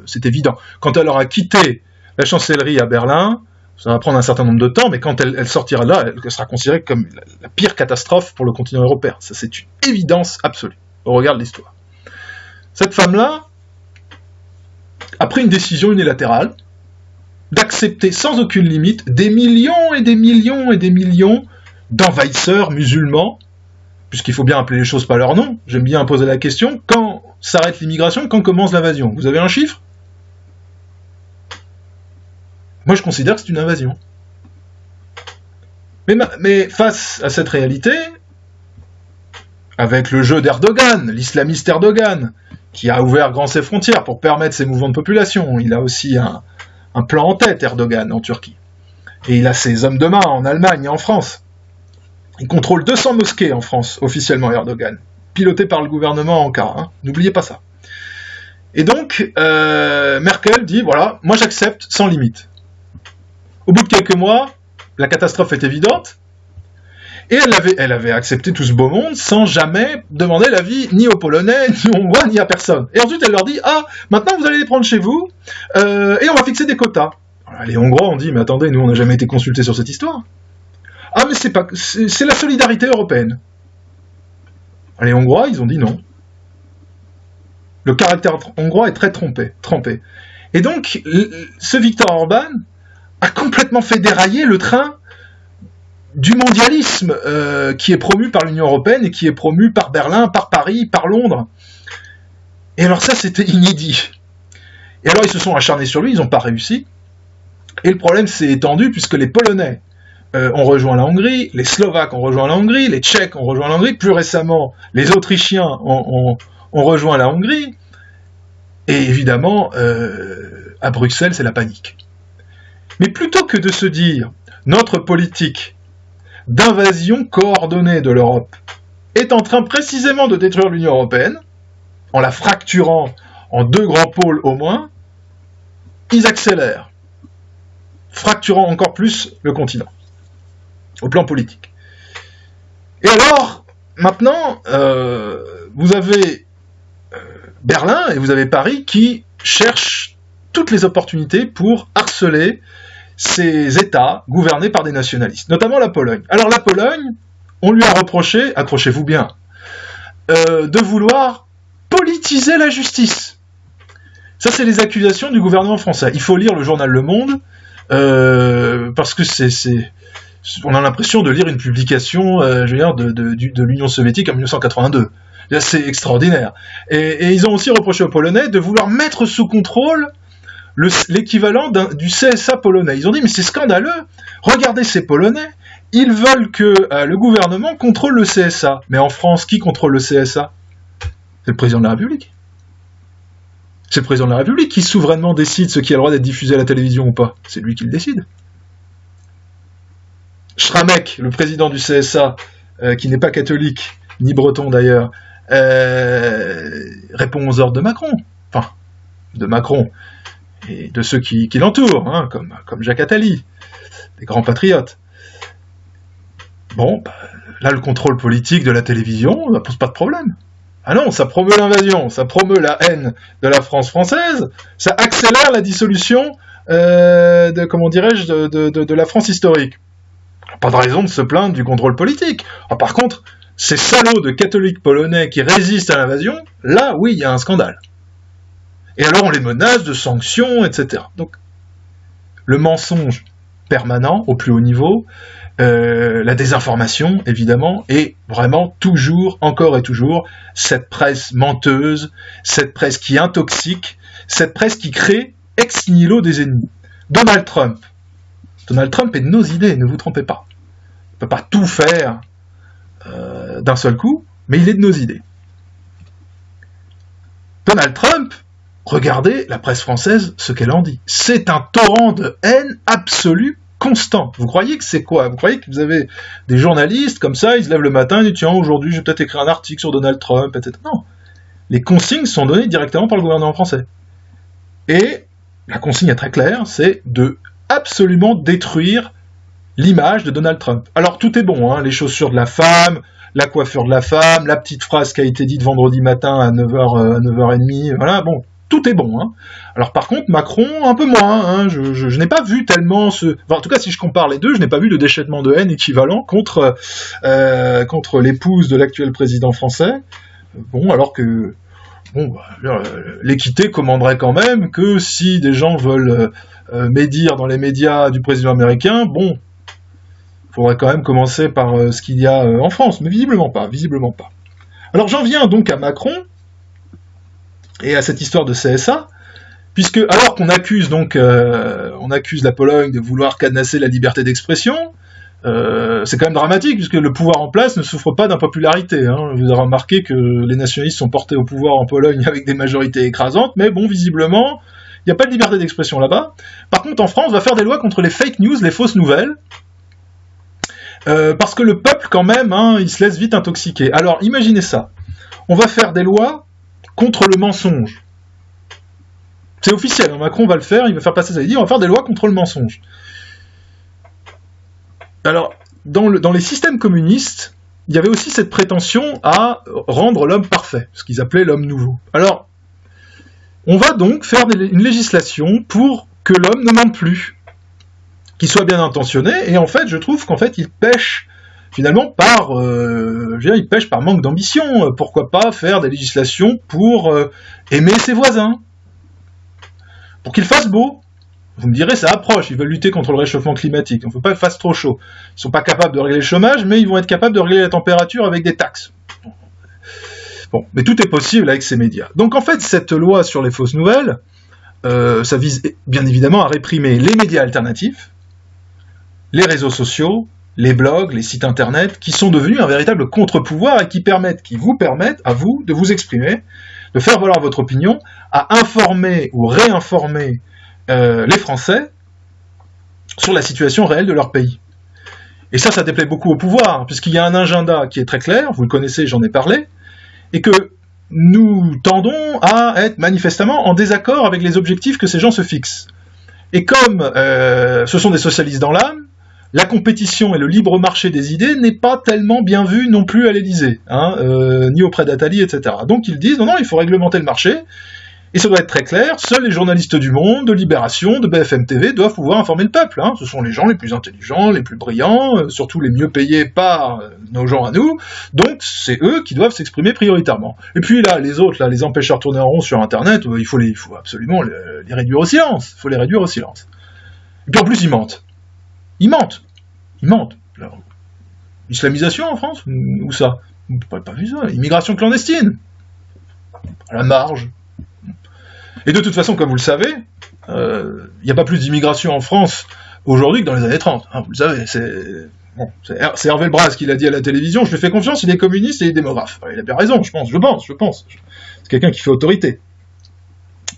c'est évident. Quand elle aura quitté la chancellerie à Berlin, ça va prendre un certain nombre de temps, mais quand elle sortira de là, elle sera considérée comme la pire catastrophe pour le continent européen. Ça c'est une évidence absolue, au regard de l'histoire. Cette femme-là a pris une décision unilatérale, d'accepter sans aucune limite des millions et des millions et des millions d'envahisseurs musulmans, puisqu'il faut bien appeler les choses par leur nom. J'aime bien poser la question, quand s'arrête l'immigration, quand commence l'invasion? Vous avez un chiffre? Moi je considère que c'est une invasion. Mais face à cette réalité, avec le jeu d'Erdogan, l'islamiste Erdogan, qui a ouvert grand ses frontières pour permettre ces mouvements de population, il a aussi un plan en tête, Erdogan, en Turquie. Et il a ses hommes de main en Allemagne et en France. Il contrôle 200 mosquées en France, officiellement, Erdogan, piloté par le gouvernement Ankara, hein. N'oubliez pas ça. Et donc, Merkel dit, voilà, moi j'accepte sans limite. Au bout de quelques mois, la catastrophe est évidente, et elle avait accepté tout ce beau monde sans jamais demander l'avis ni aux Polonais, ni aux Hongrois, ni à personne. Et ensuite, elle leur dit, ah, maintenant vous allez les prendre chez vous, et on va fixer des quotas. Alors, les Hongrois ont dit, mais attendez, nous on n'a jamais été consultés sur cette histoire. Ah, mais c'est la solidarité européenne. Alors, les Hongrois, ils ont dit non. Le caractère hongrois est très trempé. Et donc, ce Viktor Orban a complètement fait dérailler le train du mondialisme qui est promu par l'Union européenne et qui est promu par Berlin, par Paris, par Londres. Et alors ça, c'était inédit. Et alors, ils se sont acharnés sur lui, ils n'ont pas réussi. Et le problème s'est étendu puisque les Polonais ont rejoint la Hongrie, les Slovaques ont rejoint la Hongrie, les Tchèques ont rejoint la Hongrie, plus récemment, les Autrichiens ont rejoint la Hongrie. Et évidemment, à Bruxelles, c'est la panique. Mais plutôt que de se dire, notre politique d'invasion coordonnée de l'Europe est en train précisément de détruire l'Union européenne, en la fracturant en deux grands pôles au moins, ils accélèrent, fracturant encore plus le continent, au plan politique. Et alors, maintenant, vous avez Berlin et vous avez Paris qui cherchent toutes les opportunités pour harceler ces États gouvernés par des nationalistes, notamment la Pologne. Alors la Pologne, on lui a reproché, accrochez-vous bien, de vouloir politiser la justice. Ça, c'est les accusations du gouvernement français. Il faut lire le journal Le Monde, parce que on a l'impression de lire une publication de l'Union soviétique en 1982. C'est extraordinaire. Et ils ont aussi reproché aux Polonais de vouloir mettre sous contrôle l'équivalent du CSA polonais. Ils ont dit, mais c'est scandaleux, regardez ces Polonais, ils veulent que le gouvernement contrôle le CSA. Mais en France, qui contrôle le CSA? C'est le président de la République. C'est le président de la République qui souverainement décide ce qui a le droit d'être diffusé à la télévision ou pas. C'est lui qui le décide. Schramek, le président du CSA, qui n'est pas catholique, ni breton d'ailleurs, répond aux ordres de Macron. Enfin, de Macron. Et de ceux qui l'entourent, hein, comme Jacques Attali, des grands patriotes. Bon, là, le contrôle politique de la télévision ne pose pas de problème. Ah non, ça promeut l'invasion, ça promeut la haine de la France française, ça accélère la dissolution de la France historique. Pas de raison de se plaindre du contrôle politique. Ah, par contre, ces salauds de catholiques polonais qui résistent à l'invasion, là, oui, il y a un scandale. Et alors on les menace de sanctions, etc. Donc, le mensonge permanent, au plus haut niveau, la désinformation, évidemment, et vraiment toujours, encore et toujours, cette presse menteuse, cette presse qui intoxique, cette presse qui crée ex nihilo des ennemis. Donald Trump est de nos idées, ne vous trompez pas. Il ne peut pas tout faire d'un seul coup, mais il est de nos idées. Donald Trump, regardez la presse française, ce qu'elle en dit. C'est un torrent de haine absolue, constant. Vous croyez que c'est quoi? Vous croyez que vous avez des journalistes comme ça, ils se lèvent le matin et disent tiens, aujourd'hui je vais peut-être écrire un article sur Donald Trump, etc. Non. Les consignes sont données directement par le gouvernement français. Et la consigne est très claire, c'est de absolument détruire l'image de Donald Trump. Alors tout est bon, hein, les chaussures de la femme, la coiffure de la femme, la petite phrase qui a été dite vendredi matin à 9h30, voilà, bon, tout est bon. Hein. Alors par contre, Macron, un peu moins, hein, je n'ai pas vu tellement enfin, en tout cas, si je compare les deux, je n'ai pas vu de déchaînement de haine équivalent contre l'épouse de l'actuel président français. Bon, alors que l'équité commanderait quand même que si des gens veulent médire dans les médias du président américain, bon, il faudrait quand même commencer par ce qu'il y a en France, mais visiblement pas. Alors j'en viens donc à Macron et à cette histoire de CSA, puisque alors qu'on accuse donc on accuse la Pologne de vouloir cadenasser la liberté d'expression, c'est quand même dramatique puisque le pouvoir en place ne souffre pas d'impopularité. Hein. Vous avez remarqué que les nationalistes sont portés au pouvoir en Pologne avec des majorités écrasantes, mais bon, visiblement, il n'y a pas de liberté d'expression là-bas. Par contre, en France, on va faire des lois contre les fake news, les fausses nouvelles, parce que le peuple, quand même, hein, il se laisse vite intoxiquer. Alors, imaginez ça. On va faire des lois contre le mensonge. C'est officiel, hein, Macron va le faire, il va faire passer ça. Il dit, on va faire des lois contre le mensonge. Alors, dans les systèmes communistes, il y avait aussi cette prétention à rendre l'homme parfait, ce qu'ils appelaient l'homme nouveau. Alors, on va donc faire une législation pour que l'homme ne mente plus, qu'il soit bien intentionné, et en fait, je trouve qu'en fait, il pêche finalement par manque d'ambition. Pourquoi pas faire des législations pour aimer ses voisins, pour qu'il fasse beau. Vous me direz, ça approche, ils veulent lutter contre le réchauffement climatique, on ne veut pas qu'il fasse trop chaud. Ils ne sont pas capables de régler le chômage, mais ils vont être capables de régler la température avec des taxes. Bon, mais tout est possible avec ces médias. Donc en fait, cette loi sur les fausses nouvelles, ça vise bien évidemment à réprimer les médias alternatifs, les réseaux sociaux, les blogs, les sites internet, qui sont devenus un véritable contre-pouvoir et qui vous permettent à vous de vous exprimer, de faire valoir votre opinion, à informer ou réinformer les Français sur la situation réelle de leur pays. Et ça déplaît beaucoup au pouvoir, puisqu'il y a un agenda qui est très clair, vous le connaissez, j'en ai parlé, et que nous tendons à être manifestement en désaccord avec les objectifs que ces gens se fixent. Et comme ce sont des socialistes dans l'âme, la compétition et le libre marché des idées n'est pas tellement bien vu non plus à l'Élysée, hein, ni auprès d'Attali, etc. Donc ils disent, non, il faut réglementer le marché, et ça doit être très clair, seuls les journalistes du Monde, de Libération, de BFM TV doivent pouvoir informer le peuple. Hein. Ce sont les gens les plus intelligents, les plus brillants, surtout les mieux payés par nos gens à nous, donc c'est eux qui doivent s'exprimer prioritairement. Et puis là, les autres, là, les empêcheurs de tourner en rond sur Internet, il faut absolument les réduire au silence. Il faut les réduire au silence. Et puis en plus, ils mentent. Ils mentent. Alors, islamisation en France? Où ça? On n'a pas vu ça. Immigration clandestine. À la marge. Et de toute façon, comme vous le savez, il n'y a pas plus d'immigration en France aujourd'hui que dans les années 30. Hein, vous le savez, c'est Hervé Braz qui l'a dit à la télévision, je lui fais confiance, il est communiste et il est démographe. Il a bien raison, je pense. C'est quelqu'un qui fait autorité.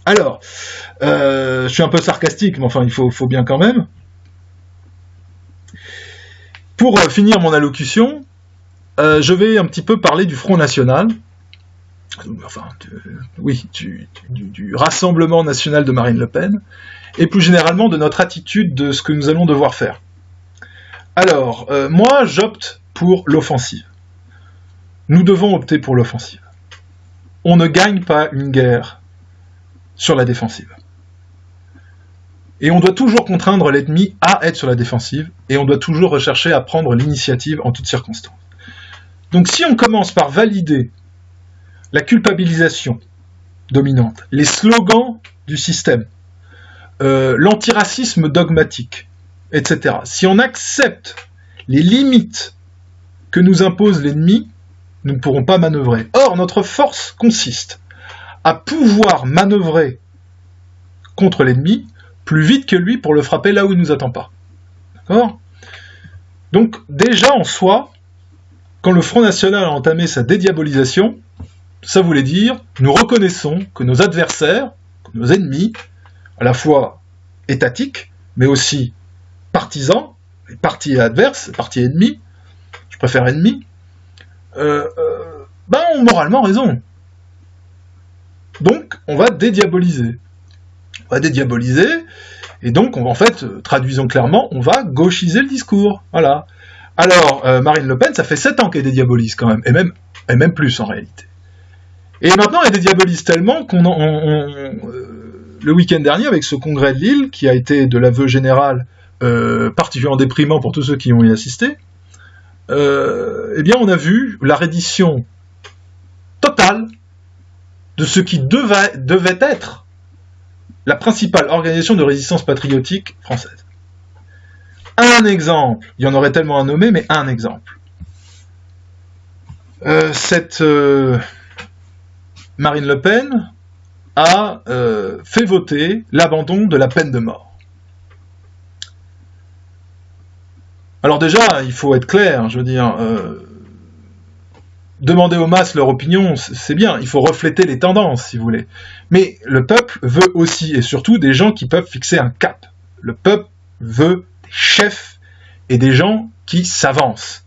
Alors, je suis un peu sarcastique, mais enfin, il faut bien quand même. Pour finir mon allocution, je vais un petit peu parler du Front National, enfin, du Rassemblement National de Marine Le Pen, et plus généralement de notre attitude de ce que nous allons devoir faire. Alors, moi, j'opte pour l'offensive. Nous devons opter pour l'offensive. On ne gagne pas une guerre sur la défensive. Et on doit toujours contraindre l'ennemi à être sur la défensive, et on doit toujours rechercher à prendre l'initiative en toutes circonstances. Donc si on commence par valider la culpabilisation dominante, les slogans du système, l'antiracisme dogmatique, etc., si on accepte les limites que nous impose l'ennemi, nous ne pourrons pas manœuvrer. Or, notre force consiste à pouvoir manœuvrer contre l'ennemi plus vite que lui pour le frapper là où il ne nous attend pas. D'accord ? Donc, déjà en soi, quand le Front National a entamé sa dédiabolisation, ça voulait dire, nous reconnaissons que nos adversaires, que nos ennemis, à la fois étatiques, mais aussi partisans, les partis adverses, les partis ennemis, je préfère ennemis, ont moralement raison. Donc, on va dédiaboliser. On va dédiaboliser, et donc, en fait, traduisons clairement, on va gauchiser le discours. Voilà. Alors, Marine Le Pen, ça fait 7 ans qu'elle dédiabolise quand même, et même plus en réalité. Et maintenant, elle dédiabolise tellement qu'on le week-end dernier, avec ce congrès de Lille, qui a été de l'aveu général particulièrement déprimant pour tous ceux qui ont y assisté, on a vu la reddition totale de ce qui devait être la principale organisation de résistance patriotique française. Un exemple, il y en aurait tellement à nommer, mais un exemple. Marine Le Pen a fait voter l'abandon de la peine de mort. Alors déjà, il faut être clair, je veux dire, demander aux masses leur opinion, c'est bien, il faut refléter les tendances, si vous voulez. Mais le peuple veut aussi, et surtout, des gens qui peuvent fixer un cap. Le peuple veut des chefs et des gens qui s'avancent.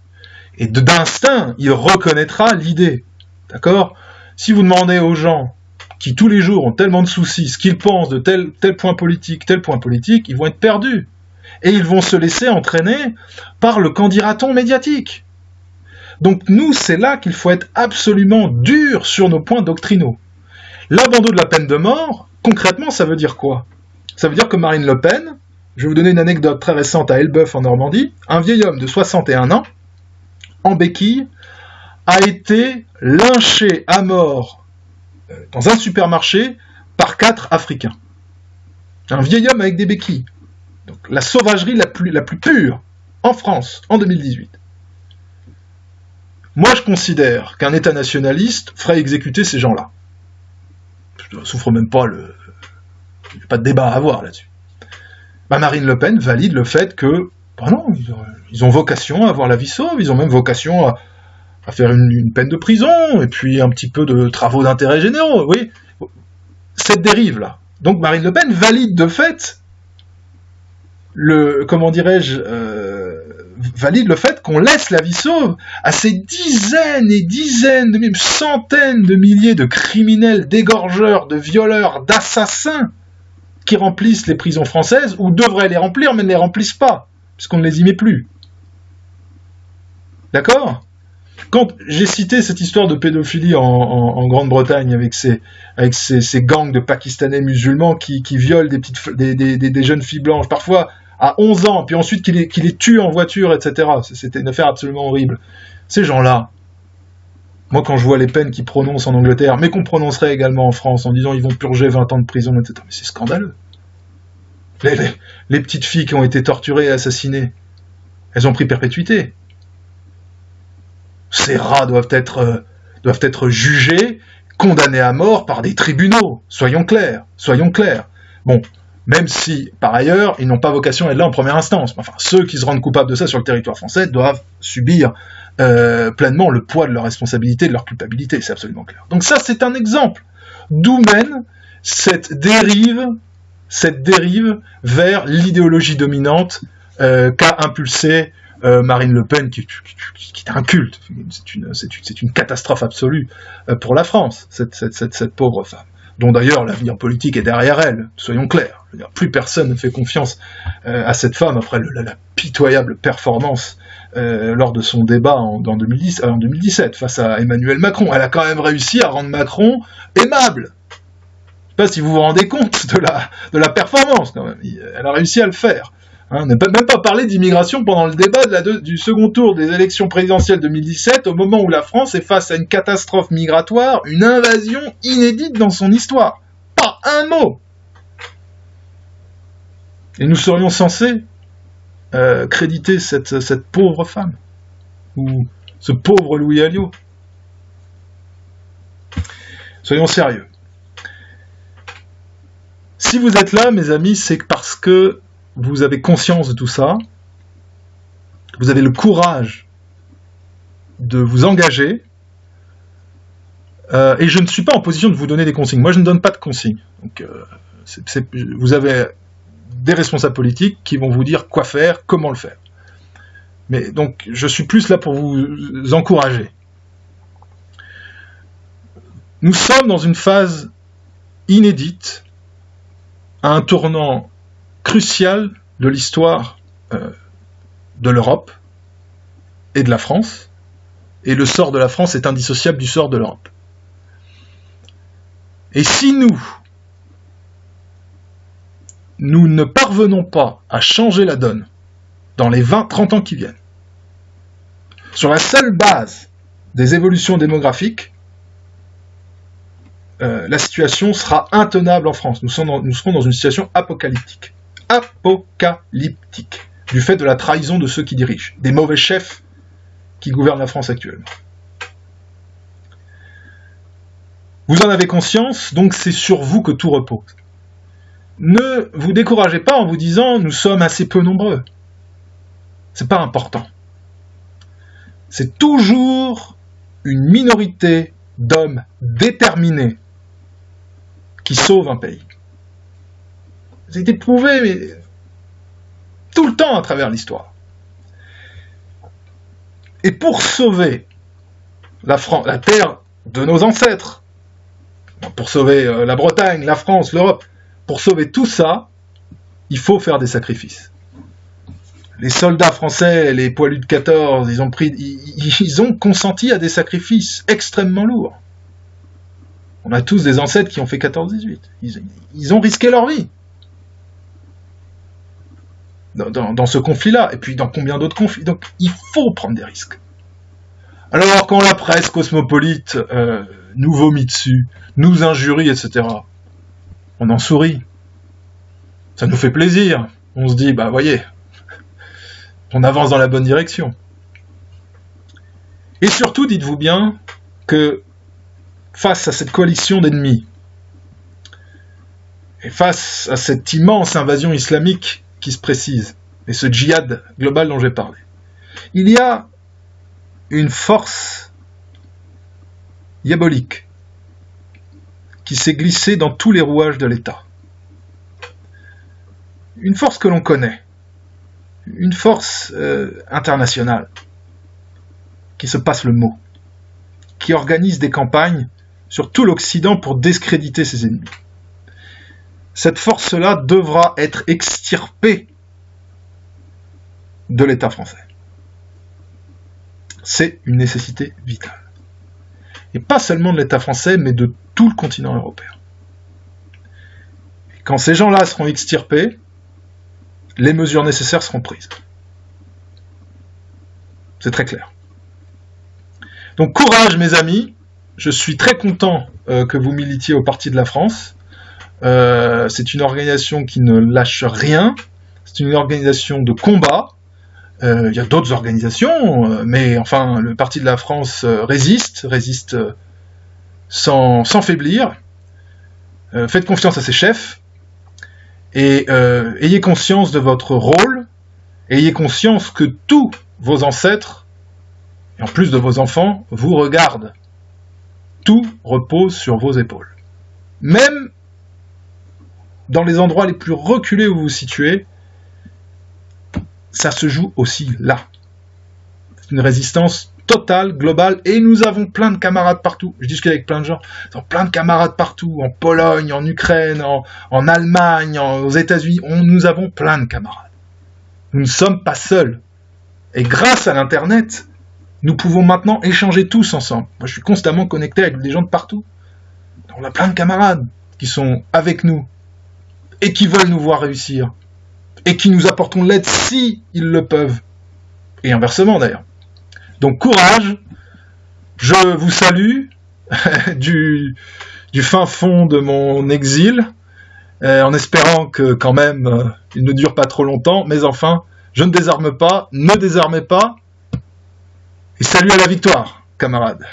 Et d'instinct, il reconnaîtra l'idée. D'accord ? Si vous demandez aux gens qui tous les jours ont tellement de soucis, ce qu'ils pensent de tel point politique, ils vont être perdus. Et ils vont se laisser entraîner par le qu'en dira-t-on médiatique. Donc nous, c'est là qu'il faut être absolument dur sur nos points doctrinaux. L'abandon de la peine de mort, concrètement, ça veut dire quoi ? Ça veut dire que Marine Le Pen, je vais vous donner une anecdote très récente à Elbeuf en Normandie, un vieil homme de 61 ans, en béquille, a été lynché à mort dans un supermarché par 4 Africains. Un vieil homme avec des béquilles. Donc la sauvagerie la plus pure en France, en 2018. Moi, je considère qu'un État nationaliste ferait exécuter ces gens-là. Je ne souffre même pas il n'y a pas de débat à avoir là-dessus. Marine Le Pen valide le fait que, non, ils ont vocation à avoir la vie sauve, ils ont même vocation à faire une peine de prison, et puis un petit peu de travaux d'intérêt généraux, oui. Cette dérive-là. Donc Marine Le Pen valide de fait valide le fait qu'on laisse la vie sauve à ces dizaines et dizaines, même centaines de milliers de criminels, d'égorgeurs, de violeurs, d'assassins qui remplissent les prisons françaises, ou devraient les remplir, mais ne les remplissent pas, puisqu'on ne les y met plus. D'accord ? Quand j'ai cité cette histoire de pédophilie en Grande-Bretagne avec ces gangs de Pakistanais musulmans qui violent des jeunes filles blanches, parfois à 11 ans, puis ensuite qui les tuent en voiture, etc. C'était une affaire absolument horrible. Ces gens-là, moi quand je vois les peines qu'ils prononcent en Angleterre, mais qu'on prononcerait également en France, en disant ils vont purger 20 ans de prison, etc. Mais c'est scandaleux. Les petites filles qui ont été torturées et assassinées, elles ont pris perpétuité. Ces rats doivent être jugés, condamnés à mort par des tribunaux. Soyons clairs. Bon, même si, par ailleurs, ils n'ont pas vocation à être là en première instance. Enfin, ceux qui se rendent coupables de ça sur le territoire français doivent subir pleinement le poids de leur responsabilité, de leur culpabilité, c'est absolument clair. Donc ça, c'est un exemple d'où mène cette dérive vers l'idéologie dominante qu'a impulsée Marine Le Pen, qui est un culte. C'est une catastrophe absolue pour la France, cette pauvre femme, dont d'ailleurs l'avenir politique est derrière elle, soyons clairs. Je veux dire, plus personne ne fait confiance à cette femme après la pitoyable performance lors de son débat en 2017 face à Emmanuel Macron. Elle a quand même réussi à rendre Macron aimable. Je ne sais pas si vous vous rendez compte de la performance, quand même. Elle a réussi à le faire. Hein, ne peut même pas parler d'immigration pendant le débat du second tour des élections présidentielles 2017, au moment où la France est face à une catastrophe migratoire, une invasion inédite dans son histoire. Pas un mot. Et nous serions censés créditer cette pauvre femme, ou ce pauvre Louis Alliot. Soyons sérieux. Si vous êtes là, mes amis, c'est parce que vous avez conscience de tout ça, vous avez le courage de vous engager, et je ne suis pas en position de vous donner des consignes. Moi, je ne donne pas de consignes. Donc, vous avez des responsables politiques qui vont vous dire quoi faire, comment le faire. Mais donc, je suis plus là pour vous encourager. Nous sommes dans une phase inédite, à un tournant crucial de l'histoire de l'Europe et de la France, et le sort de la France est indissociable du sort de l'Europe. Et si nous ne parvenons pas à changer la donne dans les 20-30 ans qui viennent, sur la seule base des évolutions démographiques, la situation sera intenable en France. Nous serons dans une situation apocalyptique. Apocalyptique. Du fait de la trahison de ceux qui dirigent, des mauvais chefs qui gouvernent la France actuellement. Vous en avez conscience, donc c'est sur vous que tout repose. Ne vous découragez pas en vous disant « nous sommes assez peu nombreux ». C'est pas important. C'est toujours une minorité d'hommes déterminés qui sauvent un pays. Ça a été prouvé, mais tout le temps à travers l'histoire. Et pour sauver la terre de nos ancêtres, pour sauver la Bretagne, la France, l'Europe, pour sauver tout ça, il faut faire des sacrifices. Les soldats français, les poilus de 14, ils ont consenti à des sacrifices extrêmement lourds. On a tous des ancêtres qui ont fait 14-18. Ils ont risqué leur vie dans ce conflit-là, et puis dans combien d'autres conflits. Donc il faut prendre des risques. Alors quand la presse cosmopolite nous vomit dessus, nous injurie, etc., on en sourit. Ça nous fait plaisir. On se dit, bah voyez, on avance dans la bonne direction. Et surtout, dites-vous bien que face à cette coalition d'ennemis, et face à cette immense invasion islamique qui se précise, et ce djihad global dont j'ai parlé, il y a une force diabolique qui s'est glissée dans tous les rouages de l'État. Une force que l'on connaît, une force internationale, qui se passe le mot, qui organise des campagnes sur tout l'Occident pour discréditer ses ennemis. Cette force-là devra être extirpée de l'État français. C'est une nécessité vitale. Et pas seulement de l'État français, mais de tout le continent européen. Et quand ces gens-là seront extirpés, les mesures nécessaires seront prises. C'est très clair. Donc courage mes amis, je suis très content que vous militiez au Parti de la France. C'est une organisation qui ne lâche rien, c'est une organisation de combat. Il y a d'autres organisations, mais enfin le Parti de la France résiste sans faiblir. Faites confiance à ses chefs et ayez conscience de votre rôle, ayez conscience que tous vos ancêtres, et en plus de vos enfants, vous regardent. Tout repose sur vos épaules. Même dans les endroits les plus reculés où vous vous situez, ça se joue aussi là. C'est une résistance totale, globale, et nous avons plein de camarades partout. Je discute avec plein de gens, nous avons plein de camarades partout, en Pologne, en Ukraine, en Allemagne, aux États-Unis, nous avons plein de camarades. Nous ne sommes pas seuls. Et grâce à l'Internet, nous pouvons maintenant échanger tous ensemble. Moi, je suis constamment connecté avec des gens de partout. On a plein de camarades qui sont avec nous et qui veulent nous voir réussir. et qui nous apporteront de l'aide si ils le peuvent. Et inversement d'ailleurs. Donc courage, je vous salue du fin fond de mon exil, en espérant que quand même il ne dure pas trop longtemps, mais enfin, je ne désarme pas, ne désarmez pas, et salut à la victoire, camarades.